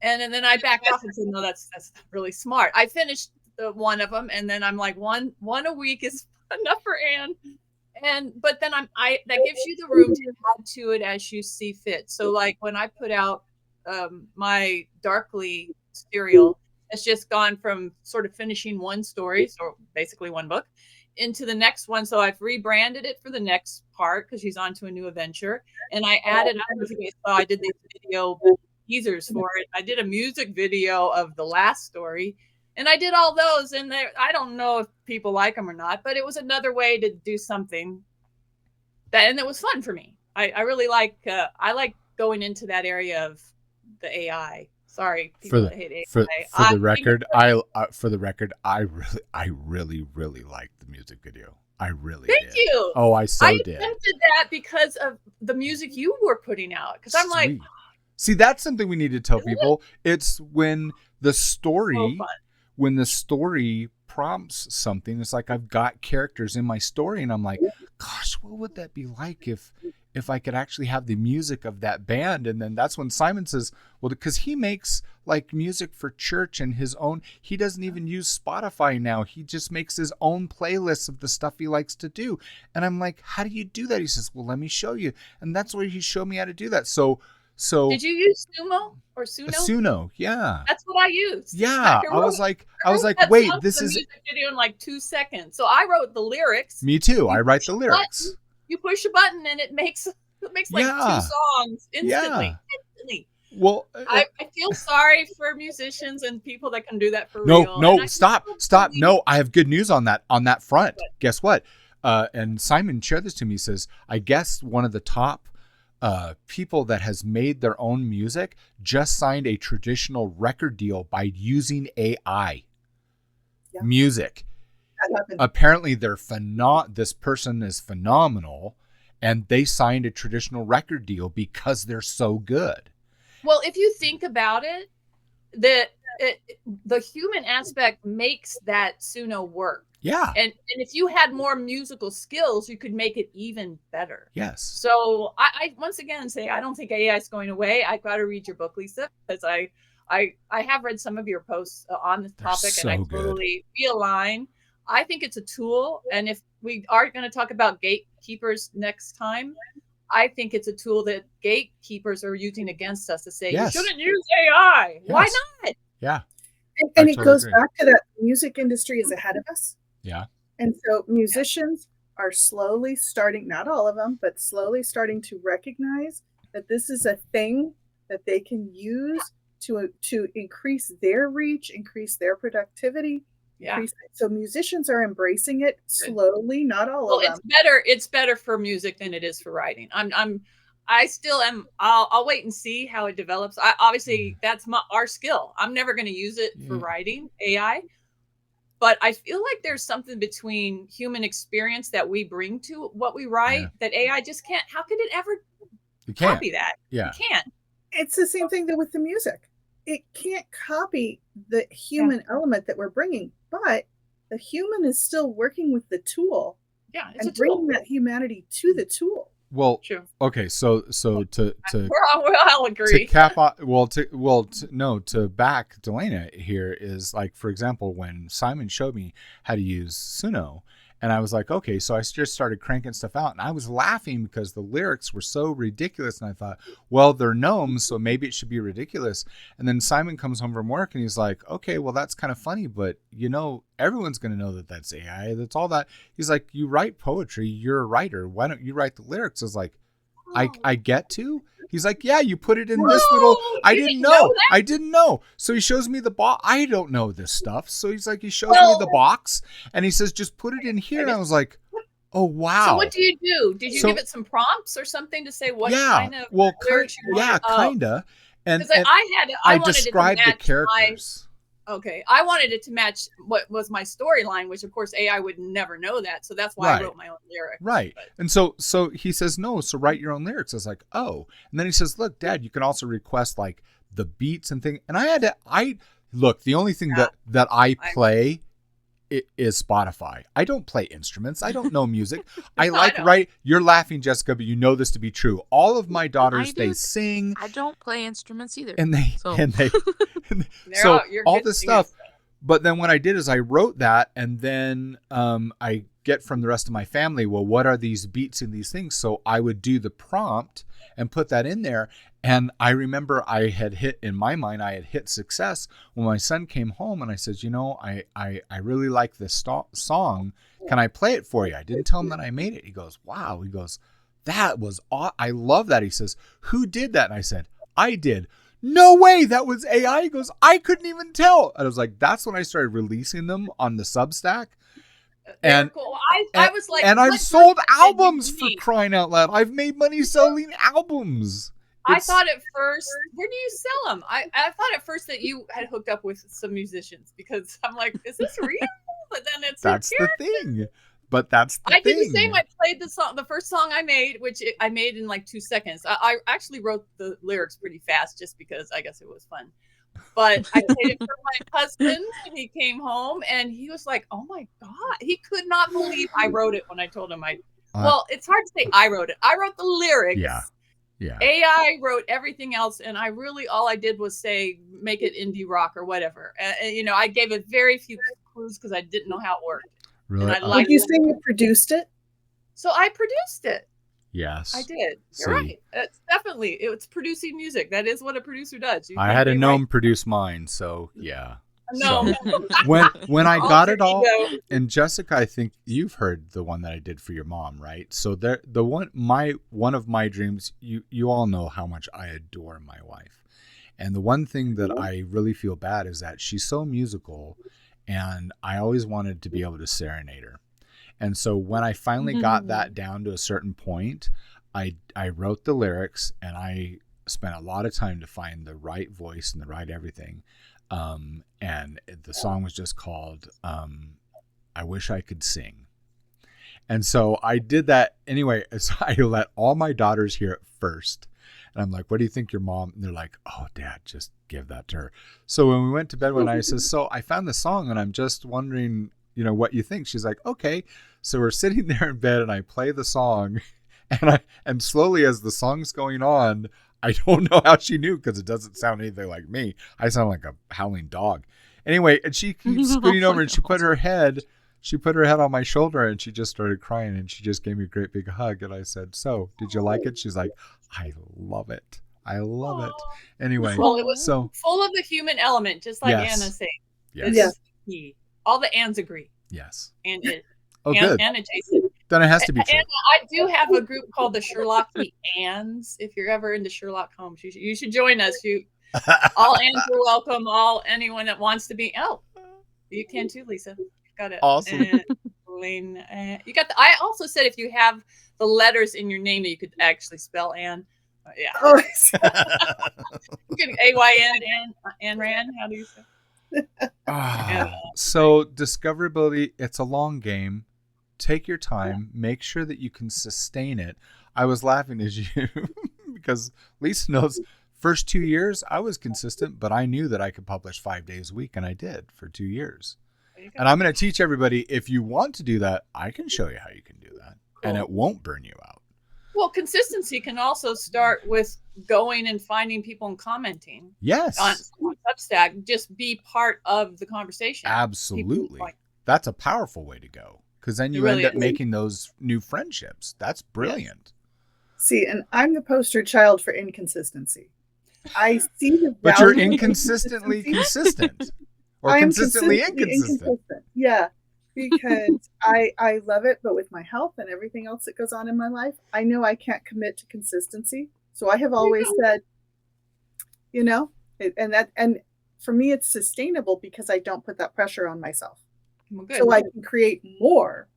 and then I backed off and said, "No, that's not really smart." I finished one of them, and then I'm like, one a week is enough for Anne. But then that gives you the room to add to it as you see fit. So like when I put out my Darkly serial, it's just gone from sort of finishing one story, so basically one book, into the next one. So I've rebranded it for the next part because she's on to a new adventure. And I added, I don't know if you guys saw, I did these video teasers for it. I did a music video of the last story, and I did all those. And I don't know if people like them or not, but it was another way to do something and it was fun for me. I really like, I like going into that area of the AI. Sorry, people that hate AI. For the record, I really liked the music video. I really did. Thank you. Oh, I I did. attempted that because of the music you were putting out. Because I'm like, Sweet. See, that's something we need to tell people. It's when the story, so fun. when the story prompts something. It's like I've got characters in my story, and I'm like, gosh, what would that be like if I could actually have the music of that band? And then that's when Simon says, well, because he makes like music for church and his own, he doesn't even use Spotify now. He just makes his own playlists of the stuff he likes to do. And I'm like, how do you do that? He says, well, let me show you. And that's where he showed me how to do that. So did you use Sumo or Suno? Suno, yeah. That's what I used. Yeah. I was like, that wait, song this for the is music video in like 2 seconds. So I wrote the lyrics. me too. I write the lyrics. You push a button and it makes like 2 songs instantly. Instantly. Well, I feel sorry for musicians and people that can do that for no, real. No, stop. No, I have good news on that front. Guess what? And Simon shared this to me. He says, I guess one of the top people that has made their own music just signed a traditional record deal by using AI music. Apparently this person is phenomenal, and they signed a traditional record deal because they're so good. Well, if you think about it, the human aspect makes that Suno work. Yeah. And if you had more musical skills, you could make it even better. Yes. So I once again say, I don't think AI is going away. I've got to read your book, Lisa, because I have read some of your posts on this topic, and I totally realign. I think it's a tool. And if we are going to talk about gatekeepers next time, I think it's a tool that gatekeepers are using against us to say, you shouldn't use AI. Yes. Why not? Yeah. And it goes back to that music industry is ahead of us. Yeah. And so musicians are slowly starting, not all of them, but slowly starting to recognize that this is a thing that they can use to increase their reach, increase their productivity. Yeah. So musicians are embracing it slowly, not all of them. It's better for music than it is for writing. I still am. I'll wait and see how it develops. Obviously that's our skill. I'm never going to use it for writing AI, but I feel like there's something between human experience that we bring to what we write that AI just can't. How could it ever copy that? Yeah. It can't. It's the same thing with the music. It can't copy the human element that we're bringing, but the human is still working with the tool. Yeah, it's and bringing that humanity to the tool. Well, true. Okay, so to we'll all agree. To cap off, to back Delana here is like, for example, when Simon showed me how to use Suno, and I was like, okay, so I just started cranking stuff out, and I was laughing because the lyrics were so ridiculous, and I thought, well, they're gnomes, so maybe it should be ridiculous. And then Simon comes home from work, and he's like, okay, well, that's kind of funny, but everyone's going to know that that's AI. That's all that. He's like, you write poetry, you're a writer. Why don't you write the lyrics? I was like, I get to. He's like, yeah, you put it in this little. I didn't know. I didn't know. So he shows me the box. I don't know this stuff. So he's like, he shows me the box, and he says, just put it in here. And I was like, Oh, wow. So what do you do? Did you So- give it some prompts or something to say what yeah. kind of Well, lyrics you wanted? kinda. And, Because I wanted it to described the match characters. Okay, I wanted it to match what was my storyline, which of course AI would never know that, so that's why Right. I wrote my own lyrics. Right. But- And so he says, no, so write your own lyrics. I was like, oh. And then he says, look, Dad, you can also request like the beats and things. And look, the only thing that I play is Spotify. I don't play instruments. I don't know music. I don't. You're laughing, Jessica, but you know this to be true. All of my daughters, I do. they sing I don't play instruments either. and they, So. so you're all good this singers. stuff. But then what I did is I wrote that, and then I get from the rest of my family, well, what are these beats and these things? So I would do the prompt and put that in there. And I remember I had hit success when my son came home and I said, I really like this song. Can I play it for you? I didn't tell him that I made it. He goes, wow. He goes, that was I love that. He says, who did that? And I said, I did. No way, that was AI. He goes, I couldn't even tell. And I was like, that's when I started releasing them on the Substack. And cool. I was like, and I've what sold version did you albums for need? crying out loud. I've made money selling albums. I thought at first, where do you sell them? I thought at first that you had hooked up with some musicians because I'm like, is this real? But then that's the thing. But that's the I thing. did the same. I played the first song I made, I made in like 2 seconds. I actually wrote the lyrics pretty fast just because I guess it was fun. But I played it for my husband and he came home and he was like, oh my God. He could not believe I wrote it when I told him well, it's hard to say I wrote it. I wrote the lyrics. Yeah. Yeah. AI wrote everything else, and all I did was say, make it indie rock or whatever. And I gave it very few clues because I didn't know how it worked. Really? And I liked Did you say you produced it? So I produced it. Yes. I did. See. You're right. It's producing music. That is what a producer does. I had a gnome produce mine, so yeah. No. So, when I got it all, Alter ego. and Jessica, I think you've heard the one that I did for your mom, right? So one of my dreams, you all know how much I adore my wife. And the one thing that I really feel bad is that she's so musical, and I always wanted to be able to serenade her. And so when I finally got that down to a certain point, I wrote the lyrics, and I spent a lot of time to find the right voice and the right everything. And the song was just called I Wish I Could Sing. And so I did that anyway. So I let all my daughters hear it first. And I'm like, what do you think, your mom? And they're like, oh, Dad, just give that to her. So when we went to bed one night, I says, so I found the song and I'm just wondering, what you think. She's like, okay. So we're sitting there in bed and I play the song and slowly as the song's going on, I don't know how she knew because it doesn't sound anything like me. I sound like a howling dog. Anyway, and she keeps scooting over and she put her head on my shoulder and she just started crying and she just gave me a great big hug. And I said, so did you like it? She's like, I love it. I love it. Anyway, Well, it was so full of the human element, just like Yes. Anna said. yes. This is key. All the ands agree. Yes. And it. Oh, good. And adjacent. Then it has to be true. And I do have a group called the Sherlockie Ands. If you're ever into Sherlock Holmes, you should join us. All Ands are welcome. Anyone that wants to be. Oh, you can too, Lisa. Got it. Awesome. Lane, you got the. I also said if you have the letters in your name that you could actually spell Ann. Yeah. Oh, You can AYN Ann Rand. How do you say? So discoverability, it's a long game. Take your time. Make sure that you can sustain it. I was laughing as you because Lisa knows first 2 years I was consistent, but I knew that I could publish 5 days a week, and I did for 2 years. And I'm going to teach everybody, if you want to do that, I can show you how you can do that, and it won't burn you out. Well, consistency can also start with going and finding people and commenting. Yes, On Substack, just be part of the conversation. absolutely. People like- That's a powerful way to go, because then you really end up is. making those new friendships. That's brilliant. see, and I'm the poster child for inconsistency. I see the But you're value in inconsistently consistency. consistent, or I am consistently consistently inconsistent. Yeah, because I love it, but with my health and everything else that goes on in my life, I know I can't commit to consistency. So I have always said, and for me it's sustainable because I don't put that pressure on myself. Well, good. So I can create more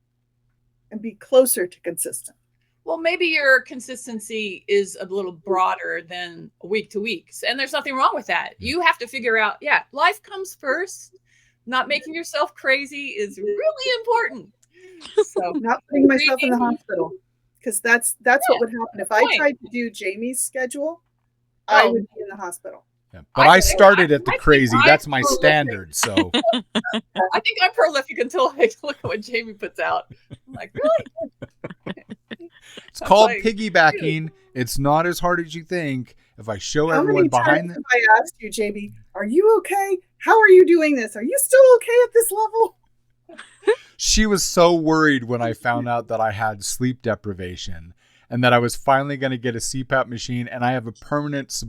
and be closer to consistent. Well, maybe your consistency is a little broader than week to week. And there's nothing wrong with that. You have to figure out, life comes first. Not making yourself crazy is really important. So Not putting myself in the hospital, because that's what would happen if I tried to do Jamie's schedule. I would be in the hospital. Yeah, but I started at the crazy. That's my standard. So I think I'm prolific until I look at what Jamie puts out. I'm like, really? It's called piggybacking. It's not as hard as you think. If I show everyone behind them. I asked you, Jamie, are you okay? How are you doing this? Are you still okay at this level? She was so worried when I found out that I had sleep deprivation and that I was finally going to get a CPAP machine, and I have a permanent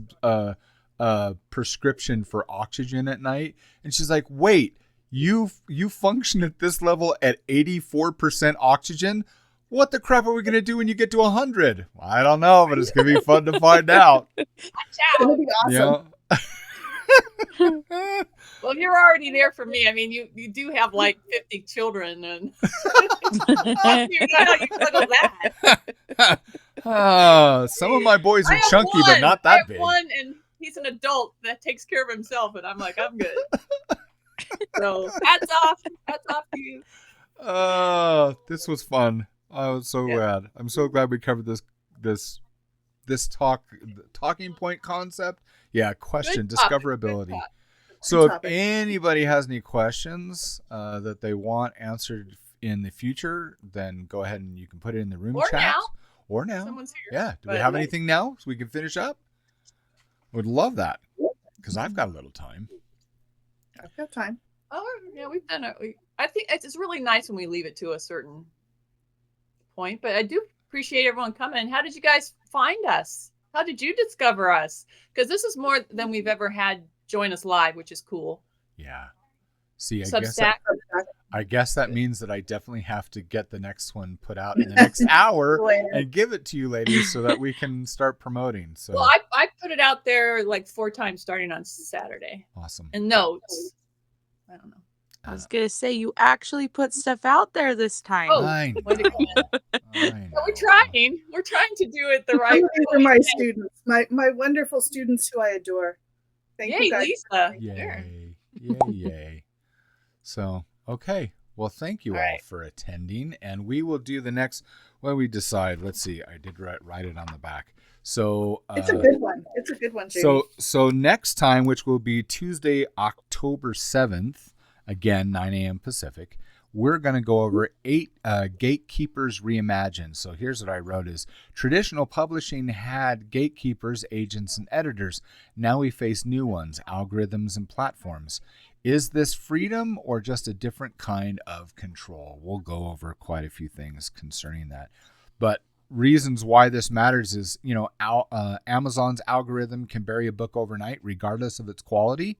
prescription for oxygen at night. And she's like, wait, you function at this level at 84% oxygen? What the crap are we going to do when you get to 100? Well, I don't know, but it's going to be fun to find out. It'll be awesome. Yeah. Well, you're already there for me. I mean, you do have like 50 children, and you know how you juggle that. Some of my boys are chunky, but not that big. One, and he's an adult that takes care of himself, and I'm like, I'm good. So hats off to you. This was fun. I was so glad. I'm so glad we covered this talking point concept. Yeah, question, discoverability. So if anybody has any questions that they want answered in the future, then go ahead and you can put it in the room chat. Or now. Someone's here. Yeah. Do we have anything now so we can finish up? Would love that, because I've got a little time. I've got time. Oh, yeah, we've done it. I think it's really nice when we leave it to a certain point, but I do appreciate everyone coming. How did you guys find us? How did you discover us? Because this is more than we've ever had join us live, which is cool. Yeah. See, I Substack. guess that means that I definitely have to get the next one put out in the next hour and give it to you ladies so that we can start promoting. So Well, I put it out there like 4 times starting on Saturday. Awesome. And notes. I don't know. I was going to say, you actually put stuff out there this time. Oh, I know. way to go. I We're trying. We're trying to do it the right way. For my students, my wonderful students who I adore. Thank Yay, you guys. Lisa. Yay. Yay. So, okay. Well, thank you all for attending. And we will do the next, we decide. Let's see. I did write it on the back. So it's a good one. It's a good one, Jamie. So next time, which will be Tuesday, October 7th, again, 9 a.m. Pacific, we're going to go over 8 gatekeepers reimagined. So here's what I wrote is, traditional publishing had gatekeepers, agents, and editors. Now we face new ones, algorithms and platforms. Is this freedom or just a different kind of control? We'll go over quite a few things concerning that. But reasons why this matters is, Amazon's algorithm can bury a book overnight regardless of its quality.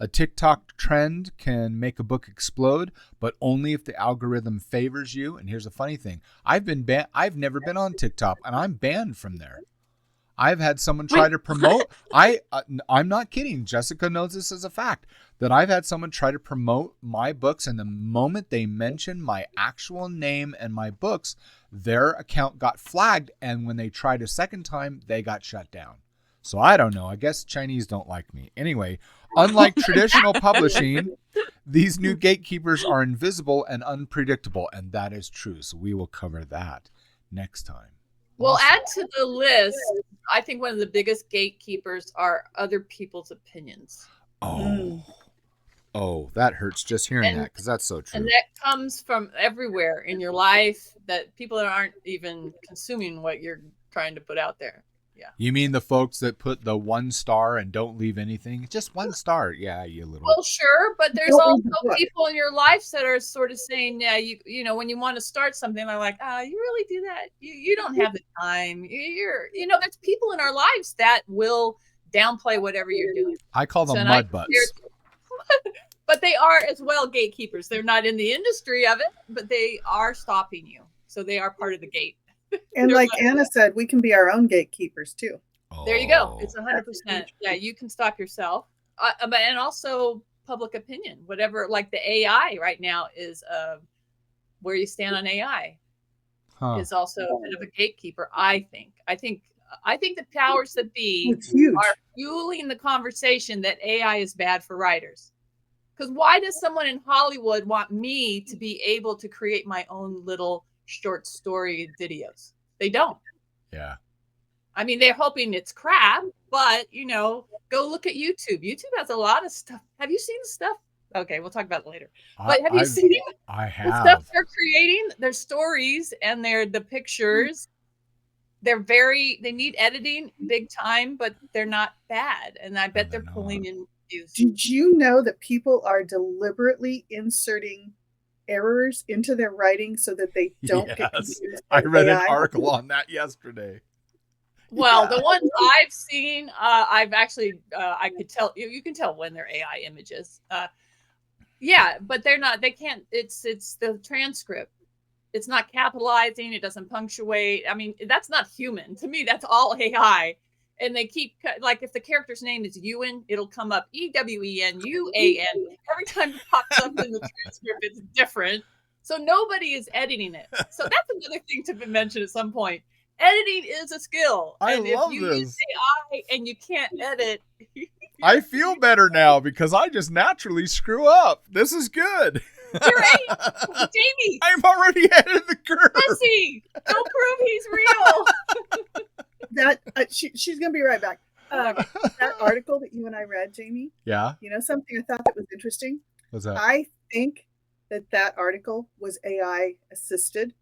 A TikTok trend can make a book explode, but only if the algorithm favors you. And here's a funny thing. I've never been on TikTok, and I'm banned from there. I've had someone try to promote. I'm not kidding. Jessica knows this as a fact, that I've had someone try to promote my books, and the moment they mentioned my actual name and my books, their account got flagged, and when they tried a second time, they got shut down. So I don't know. I guess Chinese don't like me. Anyway, unlike traditional publishing, these new gatekeepers are invisible and unpredictable, and that is true. So we will cover that next time. We'll Awesome. add to the list. I think one of the biggest gatekeepers are other people's opinions. Oh, that hurts just hearing that, because that's so true. And that comes from everywhere in your life, that people aren't even consuming what you're trying to put out there. Yeah. You mean the folks that put the 1 star and don't leave anything? Just 1 star. Yeah, you little. Well, sure, but there's also people in your life that are sort of saying, yeah, you know, when you want to start something, they're like, you really do that? You don't have the time. There's people in our lives that will downplay whatever you're doing. I call them mud butts. But they are as well gatekeepers. They're not in the industry of it, but they are stopping you. So they are part of the gate. And like Anna said, we can be our own gatekeepers too. There you go. It's 100%. Yeah, you can stop yourself. And also public opinion, whatever, like the AI right now is where you stand on AI. is also a bit of a gatekeeper. I think the powers that be It's huge. are fueling the conversation that AI is bad for writers. Because why does someone in Hollywood want me to be able to create my own little short story videos? They don't. Yeah. I mean, they're hoping it's crap, but go look at YouTube. YouTube has a lot of stuff. Have you seen the stuff? Okay, we'll talk about it later. But have you seen I the stuff have. they're creating? Their stories and the pictures. They need editing big time, but they're not bad. And I bet they're pulling in views. Did you know that people are deliberately inserting errors into their writing so that they don't get confused by I read an AI? article on that yesterday. Well, the ones I've seen, I've actually, I could tell you can tell when they're AI images. Yeah, but they're not. They can't. It's the transcript. It's not capitalizing. It doesn't punctuate. I mean, that's not human. To me, that's all AI. And they keep, like, if the character's name is Ewan, it'll come up EWENUAN. Every time it pops up in the transcript, it's different. So nobody is editing it. So that's another thing to mention at some point. Editing is a skill. I and love if you this. use AI and you can't edit, I feel better now because I just naturally screw up. This is good. you're right. Jamie, I'm already ahead of the curve. Jesse, don't prove he's real. That she's gonna be right back. That article that you and I read, Jamie. Yeah. You know something I thought that was interesting. What's that? I think that article was AI assisted,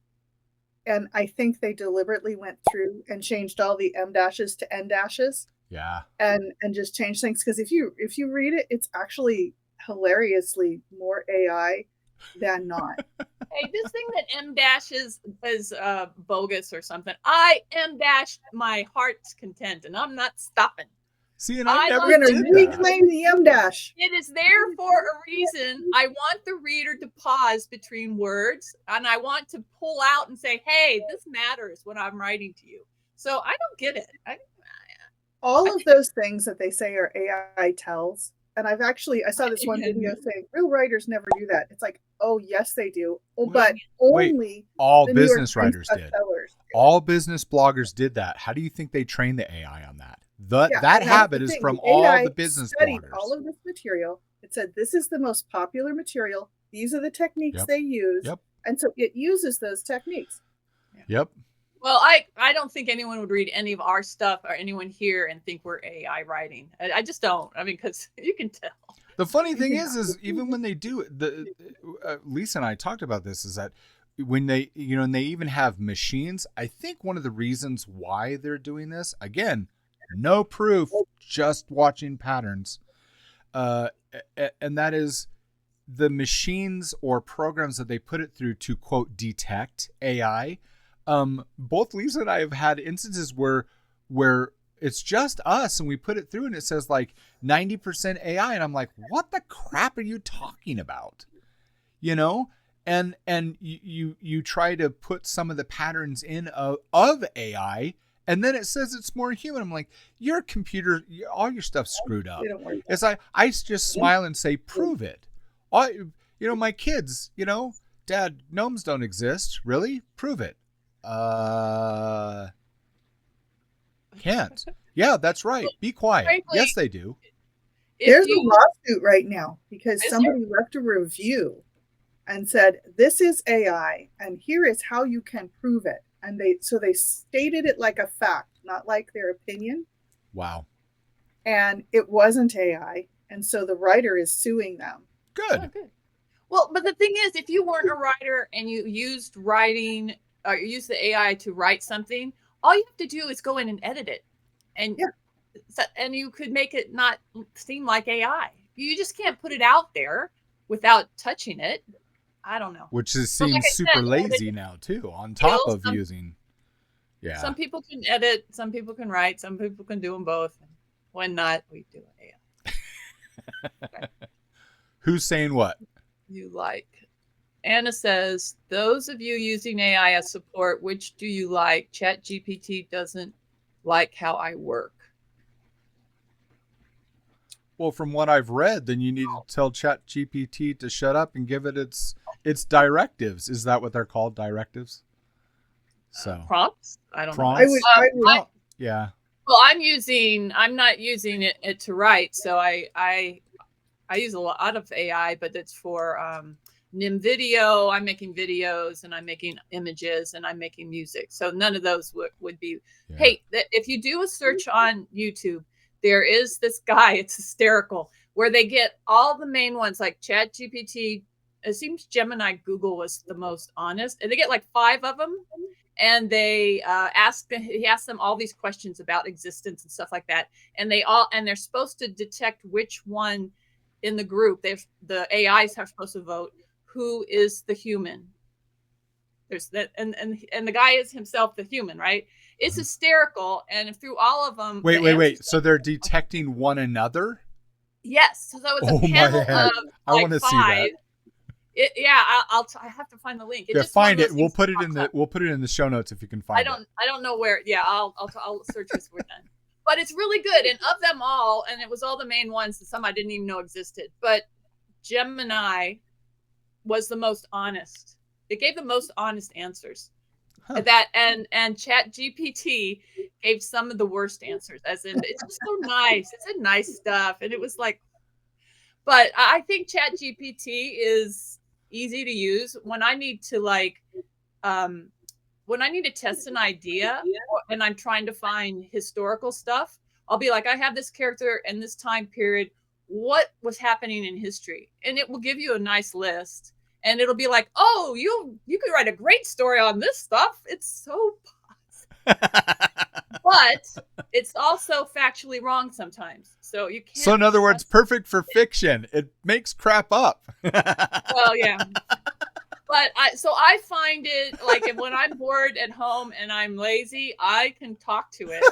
and I think they deliberately went through and changed all the M dashes to N dashes. Yeah. And just change things, because if you read it, it's actually hilariously more AI than not. Hey, this thing that M dashes is bogus or something. I M dashed my heart's content, and I'm not stopping. See, and I I never We're gonna did that. reclaim the M dash. It is there for a reason. I want the reader to pause between words, and I want to pull out and say, "Hey, this matters when I'm writing to you." So I don't get it. All of those things that they say are AI tells. And I saw this one video saying real writers never do that. It's like, oh yes, they do. Oh, but only All the New York business Times writers did. bestsellers. All business bloggers did that. How do you think they train the AI on that? Yeah, That and that's habit the is thing. from The all AI the business studied bloggers. all of this material. It said this is the most popular material. These are the techniques Yep. they use. Yep. And so it uses those techniques. Yep. Well, I don't think anyone would read any of our stuff or anyone here and think we're AI writing. I just don't. I mean, because you can tell. The funny thing is even when they do it, Lisa and I talked about this, is that when they, and they even have machines, I think one of the reasons why they're doing this, again, no proof, just watching patterns, and that is the machines or programs that they put it through to, quote, detect AI. Both Lisa and I have had instances where it's just us and we put it through and it says like 90% AI, and I'm like, what the crap are you talking about? And you try to put some of the patterns in of AI, and then it says it's more human. I'm like, your computer, all your stuff's screwed up. They don't work. It's like, I just smile and say, prove it. My kids, Dad, gnomes don't exist. Really? Prove it. Can't. Yeah, that's right. Be quiet. Frankly, yes, they do. There's a lawsuit right now because Is somebody left a review and said, this is AI and here is how you can prove it. And they stated it like a fact, not like their opinion. Wow. And it wasn't AI. And so the writer is suing them. Good. Oh, good. Well, but the thing is, if you weren't a writer and you used writing or you use the AI to write something, all you have to do is go in and edit it. And and you could make it not seem like AI. You just can't put it out there without touching it. I don't know. Which seems like I super said, lazy now too, on top skills, of using. Yeah. Some people can edit, some people can write, some people can do them both. When not, we do AI. Okay. Who's saying what? You like. Anna says, those of you using AI as support, which do you like? ChatGPT doesn't like how I work. Well, from what I've read, then you need to tell ChatGPT to shut up and give it its directives. Is that what they're called? Directives? So prompts. I don't know. prompts. I would Yeah. Well, I'm not using it to write. So I use a lot of AI, but it's for NIM video. I'm making videos and I'm making images and I'm making music. So none of those would be. Yeah. Hey, if you do a search on YouTube, there is this guy. It's hysterical where they get all the main ones like ChatGPT. It seems Gemini Google was the most honest, and they get like 5 of them. And he asks them all these questions about existence and stuff like that. And they're supposed to detect which one in the group, the AIs are supposed to vote who is the human. There's that, and the guy is himself the human, right? It's hysterical. And through all of them, Wait. So they're detecting one another? Yes. So it's a Oh, my panel head. of I like want to see 5. that. I have to find the link. Yeah, find it. We'll put it in the show notes if you can find it. I don't know where. Yeah, I'll search this for then. But it's really good. And of them all, and it was all the main ones, and some I didn't even know existed. But Gemini was the most honest. It gave the most honest answers. Huh. And ChatGPT gave some of the worst answers. As in, it's just so nice. It said nice stuff, and it was like. But I think ChatGPT is easy to use when I need to when I need to test an idea and I'm trying to find historical stuff. I'll be like, I have this character in this time period. What was happening in history? And it will give you a nice list. And it'll be like, oh, you could write a great story on this stuff. It's so but it's also factually wrong sometimes. So you can't. So in other words, perfect for fiction. It makes crap up. Well, yeah. But I find it like when I'm bored at home and I'm lazy, I can talk to it.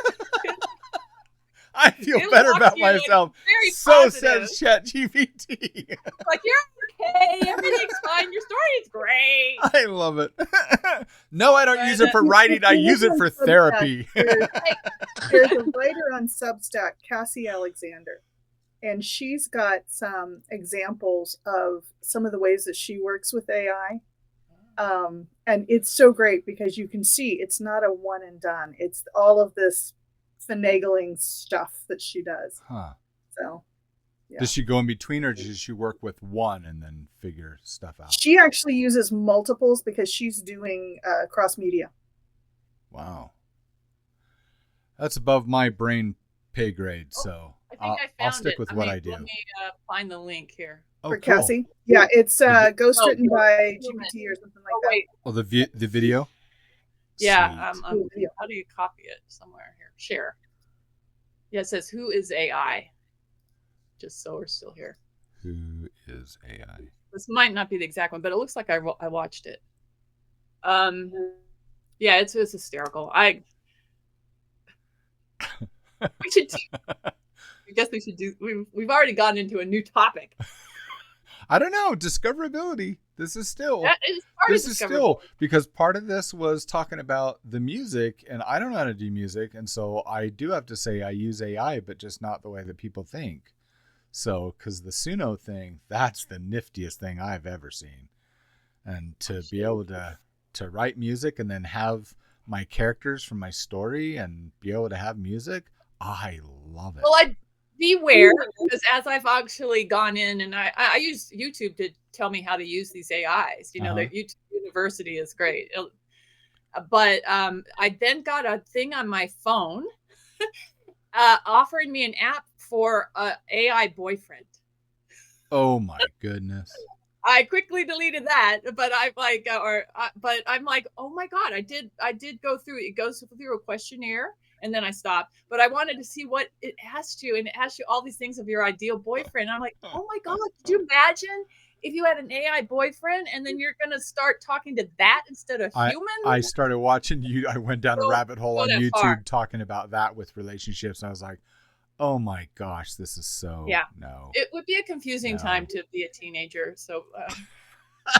I feel It'll better talk about to you, like, myself. very So positive. says ChatGPT. Like, you're okay. Everything's fine. Your story is great. I love it. No, I don't use it for writing. I use it for therapy. There's a writer on Substack, Cassie Alexander, and she's got some examples of some of the ways that she works with AI. And it's so great because you can see it's not a one and done. It's all of this finagling stuff that she does. Huh. So, yeah. Does she go in between, or does she work with one and then figure stuff out? She actually uses multiples because she's doing cross media. Wow. That's above my brain pay grade, so I think I found I'll stick with what I do. Let me find the link here. Oh, For cool. Cassie. Yeah, it's ghostwritten Oh, by human. GPT or something like Oh, that. wait. Oh, the video? Yeah. Sweet. How do you copy it somewhere here? Share. Yeah, it says, who is AI? Just so we're still here. Who is AI? This might not be the exact one, but it looks like I watched it. Yeah, it's hysterical. We should. I guess we should do. We've already gotten into a new topic. I don't know. Discoverability. This is still. That is part This of is discoverability. still because part of this was talking about the music, and I don't know how to do music, and so I do have to say I use AI, but just not the way that people think. So, because the Suno thing, that's the niftiest thing I've ever seen, and to be able to write music and then have my characters from my story and be able to have music, I love it. Well, I beware because as I've actually gone in and I use YouTube to tell me how to use these AIs. You know, the YouTube University is great. But I then got a thing on my phone offering me an app for an AI boyfriend. Oh my goodness. I quickly deleted that, but I'm like, but I'm like, oh my God, I did go through. It goes through a questionnaire, and then I stopped. But I wanted to see what it asked you, and it asked you all these things of your ideal boyfriend. And I'm like, oh my God, could you imagine if you had an AI boyfriend, and then you're gonna start talking to that instead of human? I started watching you. I went down a rabbit hole on that YouTube far. talking about that with relationships. And I was like, oh my gosh, this is so no. It would be a confusing No. time to be a teenager. So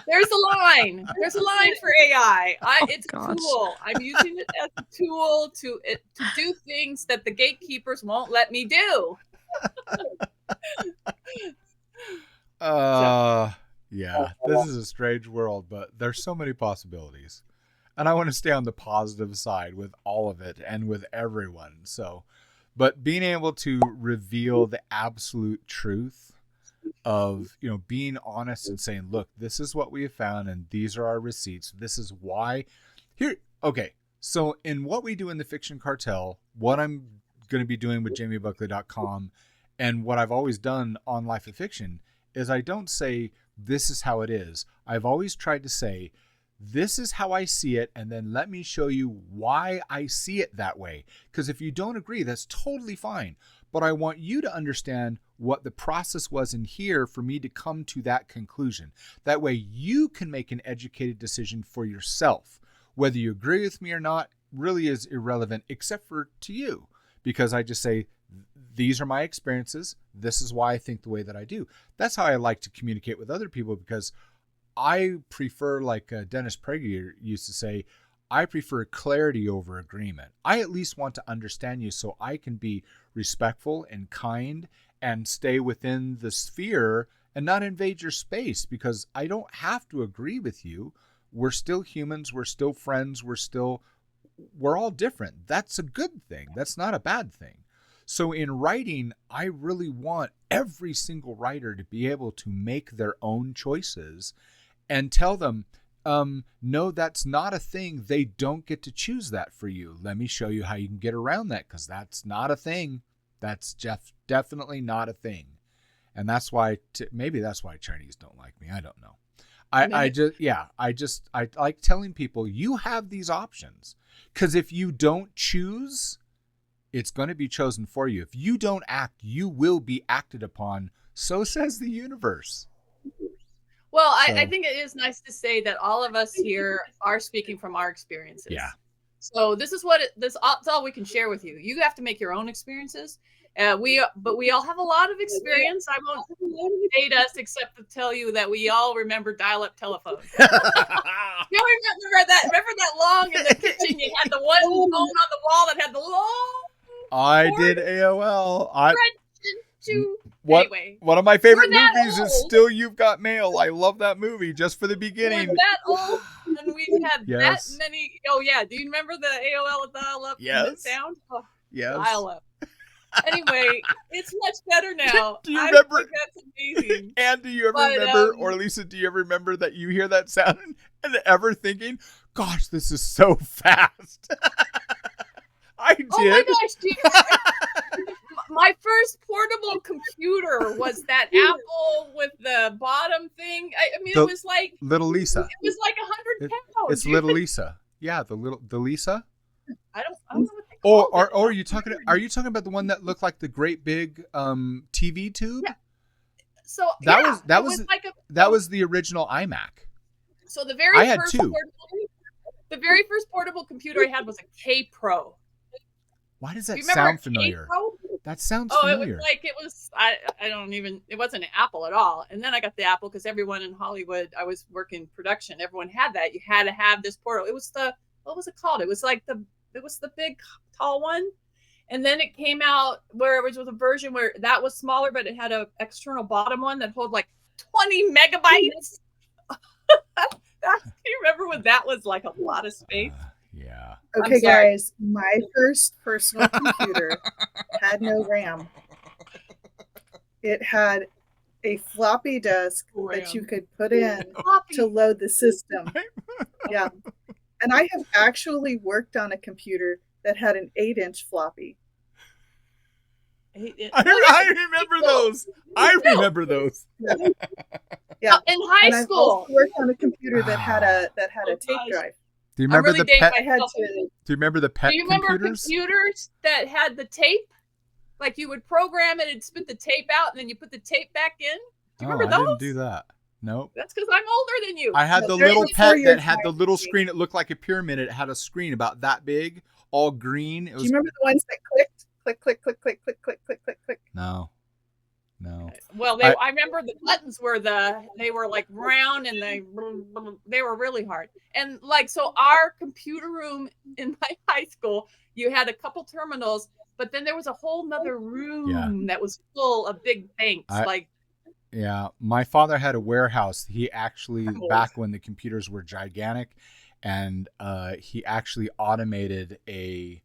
there's a line. There's a line for AI. It's a gosh. tool. I'm using it as a tool to do things that the gatekeepers won't let me do. Yeah, this is a strange world, but there's so many possibilities. and I want to stay on the positive side with all of it and with everyone. So, but being able to reveal the absolute truth of, being honest and saying, look, this is what we have found and these are our receipts. This is why here. Okay. So in what we do in the Fiction Cartel, what I'm going to be doing with jamiebuckley.com and what I've always done on Life of Fiction is I don't say this is how it is. I've always tried to say, this is how I see it, and then let me show you why I see it that way. Because if you don't agree, that's totally fine. But I want you to understand what the process was in here for me to come to that conclusion. That way you can make an educated decision for yourself. Whether you agree with me or not really is irrelevant, except for to you. Because I just say, these are my experiences. This is why I think the way that I do. That's how I like to communicate with other people, because I prefer, like Dennis Prager used to say, I prefer clarity over agreement. I at least want to understand you so I can be respectful and kind and stay within the sphere and not invade your space, because I don't have to agree with you. We're still humans. We're still friends. We're all different. That's a good thing. That's not a bad thing. So in writing, I really want every single writer to be able to make their own choices and tell them, no, that's not a thing. They don't get to choose that for you. Let me show you how you can get around that, because that's not a thing. That's definitely not a thing. And that's why, maybe that's why Chinese don't like me. I don't know. I like telling people, you have these options, because if you don't choose, it's going to be chosen for you. If you don't act, you will be acted upon. So says the universe. Well, I think it is nice to say that all of us here are speaking from our experiences. Yeah. So this is that's all we can share with you. You have to make your own experiences. But we all have a lot of experience. I won't date us except to tell you that we all remember dial-up telephones. You remember that? Remember that long in the kitchen? You had the one phone on the wall that had the long. I did AOL. Anyway, one of my favorite that movies is old. still You've Got Mail. I love that movie just for the beginning. We're that old, and we've had Yes. that many. Oh yeah, do you remember the AOL dial-up Yes. sound? Oh, Yes. dial-up. Anyway, it's much better now. Do you I remember? think that's amazing. And do you ever But, remember, or Lisa, do you ever remember that you hear that sound and ever thinking, gosh, this is so fast? I did. Oh my gosh, do you my first portable computer was that Apple with the bottom thing. I mean, it was like Little Lisa. It was like 100 pounds. It's Little Lisa. Yeah, the Lisa. I don't know what they call it. Or are you talking about the one that looked like the great big TV tube? Yeah. So that was like that was the original iMac. So the very I had first two. portable computer I had was a K Pro. Why does that Do you remember sound familiar? K-Pro? That sounds Oh, familiar. it wasn't an Apple at all. And then I got the Apple because everyone in Hollywood, I was working production, everyone had that. You had to have this portable. It was what was it called? It was the big tall one. And then it came out where it was a version where that was smaller, but it had an external bottom one that held like 20 megabytes. You remember when that was like a lot of space? Yeah. Okay, guys, my first personal computer had no RAM. It had a floppy disk that you could put in to load the system. Yeah. And I have actually worked on a computer that had an 8-inch floppy. I remember those. I remember those. Yeah. In high and I've school. also worked on a computer that had a tape drive. Do you remember the pet? I had to. Do you remember the pet Do you remember computers? computers that had the tape? Like you would program it and spit the tape out, and then you put the tape back in. Do you remember those? I didn't do that. Nope. That's because I'm older than you. I had the they're little before pet your that had the time, little Steve. screen. It looked like a pyramid. It had a screen about that big, all green. It Do was. you remember the ones that clicked? Click, click, click, click, click, click, click, click, click. No. Well, I remember the buttons they were like round and they were really hard. And like, so our computer room in my high school, you had a couple terminals, but then there was a whole nother room that was full of big banks. Yeah, my father had a warehouse. He actually, back when the computers were gigantic, and he actually automated a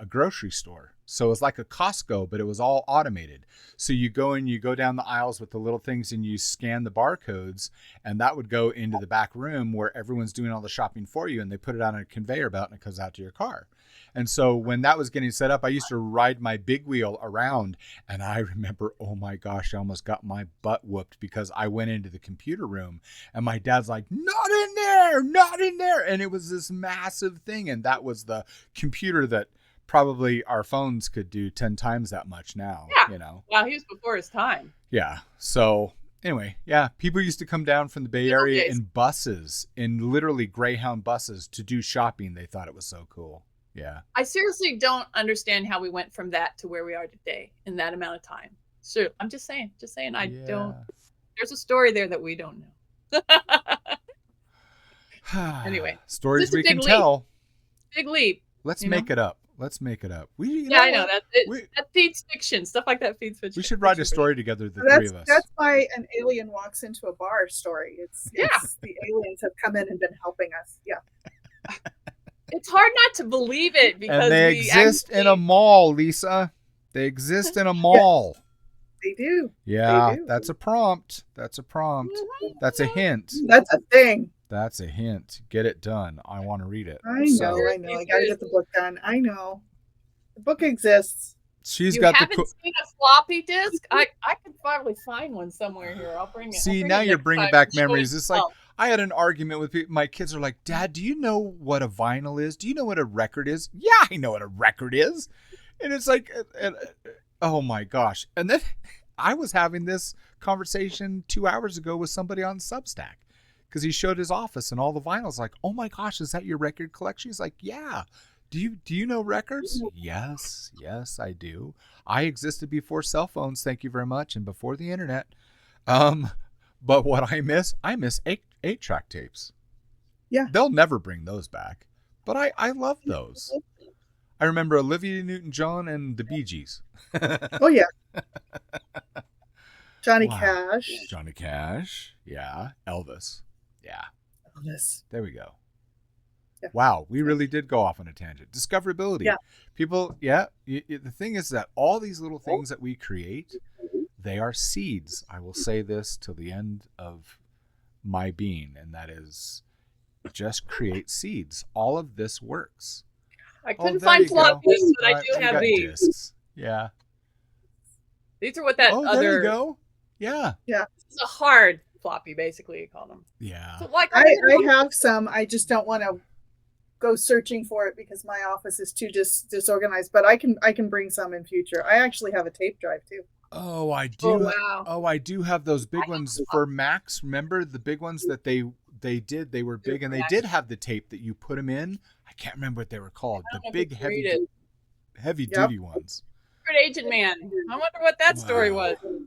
grocery store. So it was like a Costco, but it was all automated. So you go and you go down the aisles with the little things and you scan the barcodes, and that would go into the back room where everyone's doing all the shopping for you, and they put it on a conveyor belt and it comes out to your car. And so when that was getting set up, I used to ride my big wheel around, and I remember, oh my gosh, I almost got my butt whooped because I went into the computer room and my dad's like, not in there, not in there. And it was this massive thing. And that was the computer that probably our phones could do 10 times that much now, Yeah. you know? Wow, he was before his time. Yeah. So anyway, yeah, people used to come down from the Bay Good old Area days. in buses, in literally Greyhound buses, to do shopping. They thought it was so cool. Yeah. I seriously don't understand how we went from that to where we are today in that amount of time. So I'm just saying, I Yeah. don't, there's a story there that we don't know. Anyway, Stories just a we big can leap. tell. Big leap. Let's You make it up. Let's make it up. We, you Yeah, I what? know We- that feeds fiction. Stuff like that feeds fiction. We should write a fiction. story together, the three of us. That's why an alien walks into a bar story. It's Yeah. the aliens have come in and been helping us. Yeah. It's hard not to believe it because And they we exist in a actually- mall, Lisa. They exist in a mall. They do. Yeah, do. that's a prompt. That's a prompt. That's a hint. That's a thing. That's a hint. Get it done. I want to read it. I know. So, I know. I got to get the book done. I know. The book exists. she's You got the haven't seen a floppy disk? I could probably find one somewhere here. I'll bring it. See, I'll bring now it you're next bringing time back and show it memories. It's like myself. I had an argument with people. My kids are like, Dad, do you know what a vinyl is? Do you know what a record is? Yeah, I know what a record is. And it's like, oh my gosh. And then I was having this conversation 2 hours ago with somebody on Substack because he showed his office and all the vinyls. Like, oh my gosh, is that your record collection? He's like, yeah. Do you know records? Yes, I do. I existed before cell phones, thank you very much, and before the internet. But what I miss 8-track tapes. Yeah. They'll never bring those back. But I love those. I remember Olivia Newton-John and the Bee Gees. Oh, yeah. Johnny Wow. Cash. Johnny Cash. Yeah. Elvis. Yeah. Elvis. There we go. Yeah. Wow, we really did go off on a tangent. Discoverability. Yeah. People, yeah. The thing is that all these little things that we create, they are seeds. I will say this till the end of my being, and that is just create seeds. All of this works. I Oh, couldn't there find you go. floppy disks, but I Right, do we have got these. discs. Yeah. These are what that Oh, there other. you go. Yeah. It's a hard floppy, basically, you call them. Yeah. So like I have some. I just don't want to go searching for it because my office is too disorganized. But I can bring some in future. I actually have a tape drive too. Oh, I do. Oh wow. Oh, I do have those big I ones have- for Macs. Remember the big ones that they did? They were big, and they did have the tape that you put them in. I can't remember what they were called. I The don't know if big you can read it. heavy Yep. duty ones. Secret Agent Man. I wonder what that story Wow. was.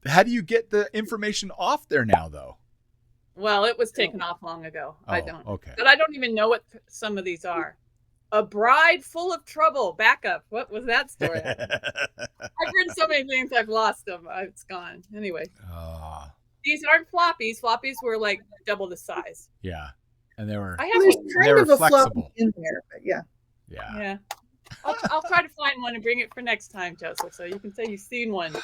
How do you get the information off there now, though? Well, it was taken off long ago. I Oh, don't. Okay. But I don't even know what some of these are. A Bride Full of Trouble. Backup. What was that story? I've written so many things, I've lost them. It's gone. Anyway, Ah, these aren't floppies. Floppies were like double the size. yeah, and they were. I There's have one. They kind were of a flexible. floppy in there, but yeah. Yeah. Yeah. I'll try to find one and bring it for next time, Joseph, so you can say you've seen one.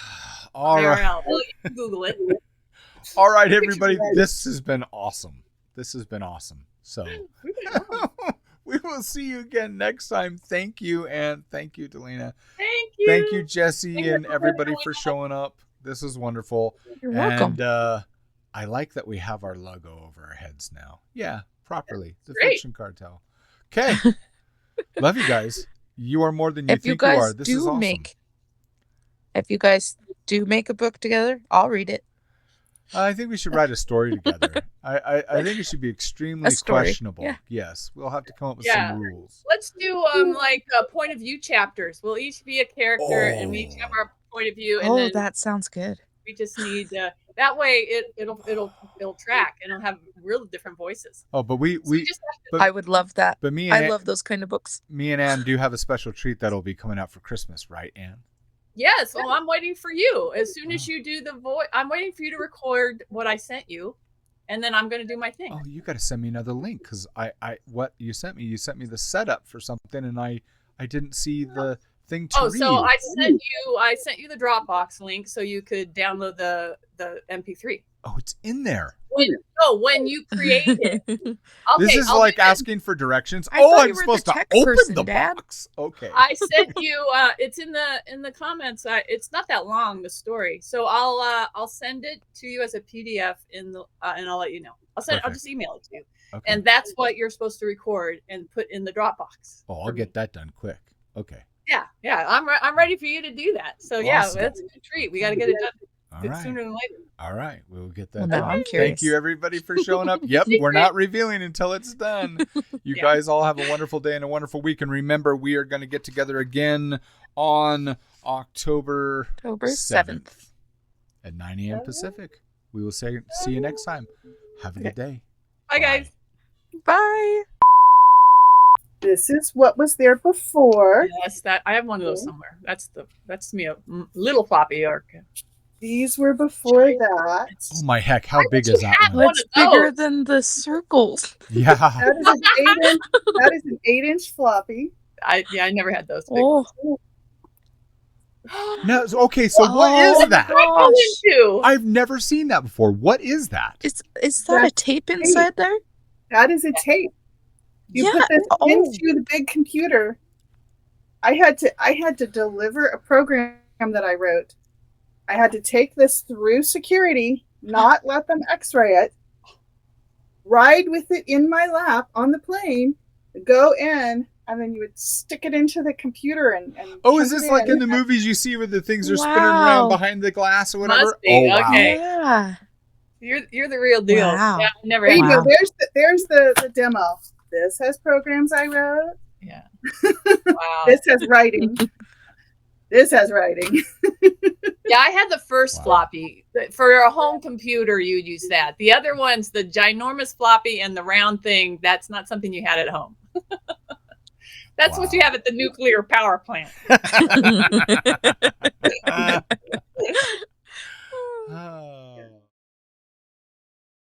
All right. IRL. Well, you can Google it. All right, everybody. This has been awesome. So we will see you again next time. Thank you, and thank you, Delina. Thank you. Thank you, Jesse, Thank you and for everybody showing for up. showing up. This is wonderful. You're welcome. And I like that we have our logo over our heads now. Yeah, properly. The Great. Fiction Cartel. Okay. Love you guys. You are more than you If you think you are. guys This is do awesome. make a book together, I'll read it. I think we should write a story together. I think it should be extremely A story, questionable. yeah. Yes, we'll have to come up with Yeah. some rules. Let's do like point of view chapters. We'll each be a character, and we each have our point of view, and Oh, then that sounds good. we just need that way it'll track, and it'll have real different voices. Oh, but we So we just have But- I would love that. but me I and love those kind of books. me and Ann do have a special treat that'll be coming out for Christmas, right, Ann? Yes, well, I'm waiting for you. As soon as you do the voice, I'm waiting for you to record what I sent you, and then I'm going to do my thing. Oh, you got to send me another link because what you sent me the setup for something, and I didn't see the thing to read. So I sent you the Dropbox link so you could download the MP3. Oh, it's in there. When you create it. Okay, This is I'll like do that. asking for directions. I thought I'm you were supposed the to tech open person, the Dad. box. Okay. I sent you. It's in the comments. It's not that long, the story. So I'll send it to you as a PDF and I'll let you know. I'll Perfect. just email it to you, Okay. and that's what you're supposed to record and put in the Dropbox. Oh, I'll get that done quick. Okay. Yeah. I'm ready for you to do that. So yeah, Awesome. that's a good treat. We got to get it done All right. sooner than later. All right. We'll get that Well, now done. I'm Thank curious. you, everybody, for showing up. Yep. We're not revealing until it's done. You Yeah. guys all have a wonderful day and a wonderful week. And remember, we are going to get together again on October 7th at 9 a.m. Pacific. We will see you next time. Have a good day. Bye, guys. Bye. This is what was there before. Yes, that I have one of those somewhere. That's me a little floppy arc. These were before that. Oh, my heck. How big is that one? What's of bigger those. than the circles? Yeah. That is an 8-inch. That is an 8-inch floppy. I never had those. Big Oh, No. Okay. So what Oh, is that? gosh. ones. I've never seen that before. What is that? Is that a That's tape inside there? That is a tape. You Yeah, put this oh. into the big computer. I had to deliver a program that I wrote. I had to take this through security, not let them x-ray it, ride with it in my lap on the plane, go in, and then you would stick it into the computer and Oh, is plug this it like in in. the movies you see where the things are spinning around Wow. behind the glass or whatever? Must be, Oh, wow. okay. Yeah. You're the real deal. Wow. Yeah, I never There had you go. Wow. There's the demo. This has programs I wrote. Yeah. Wow. This has writing. This has writing. Yeah, I had the first Wow. floppy. For a home computer, you'd use that. The other ones, the ginormous floppy and the round thing, that's not something you had at home. That's what you Wow. have at the nuclear power plant. Ah.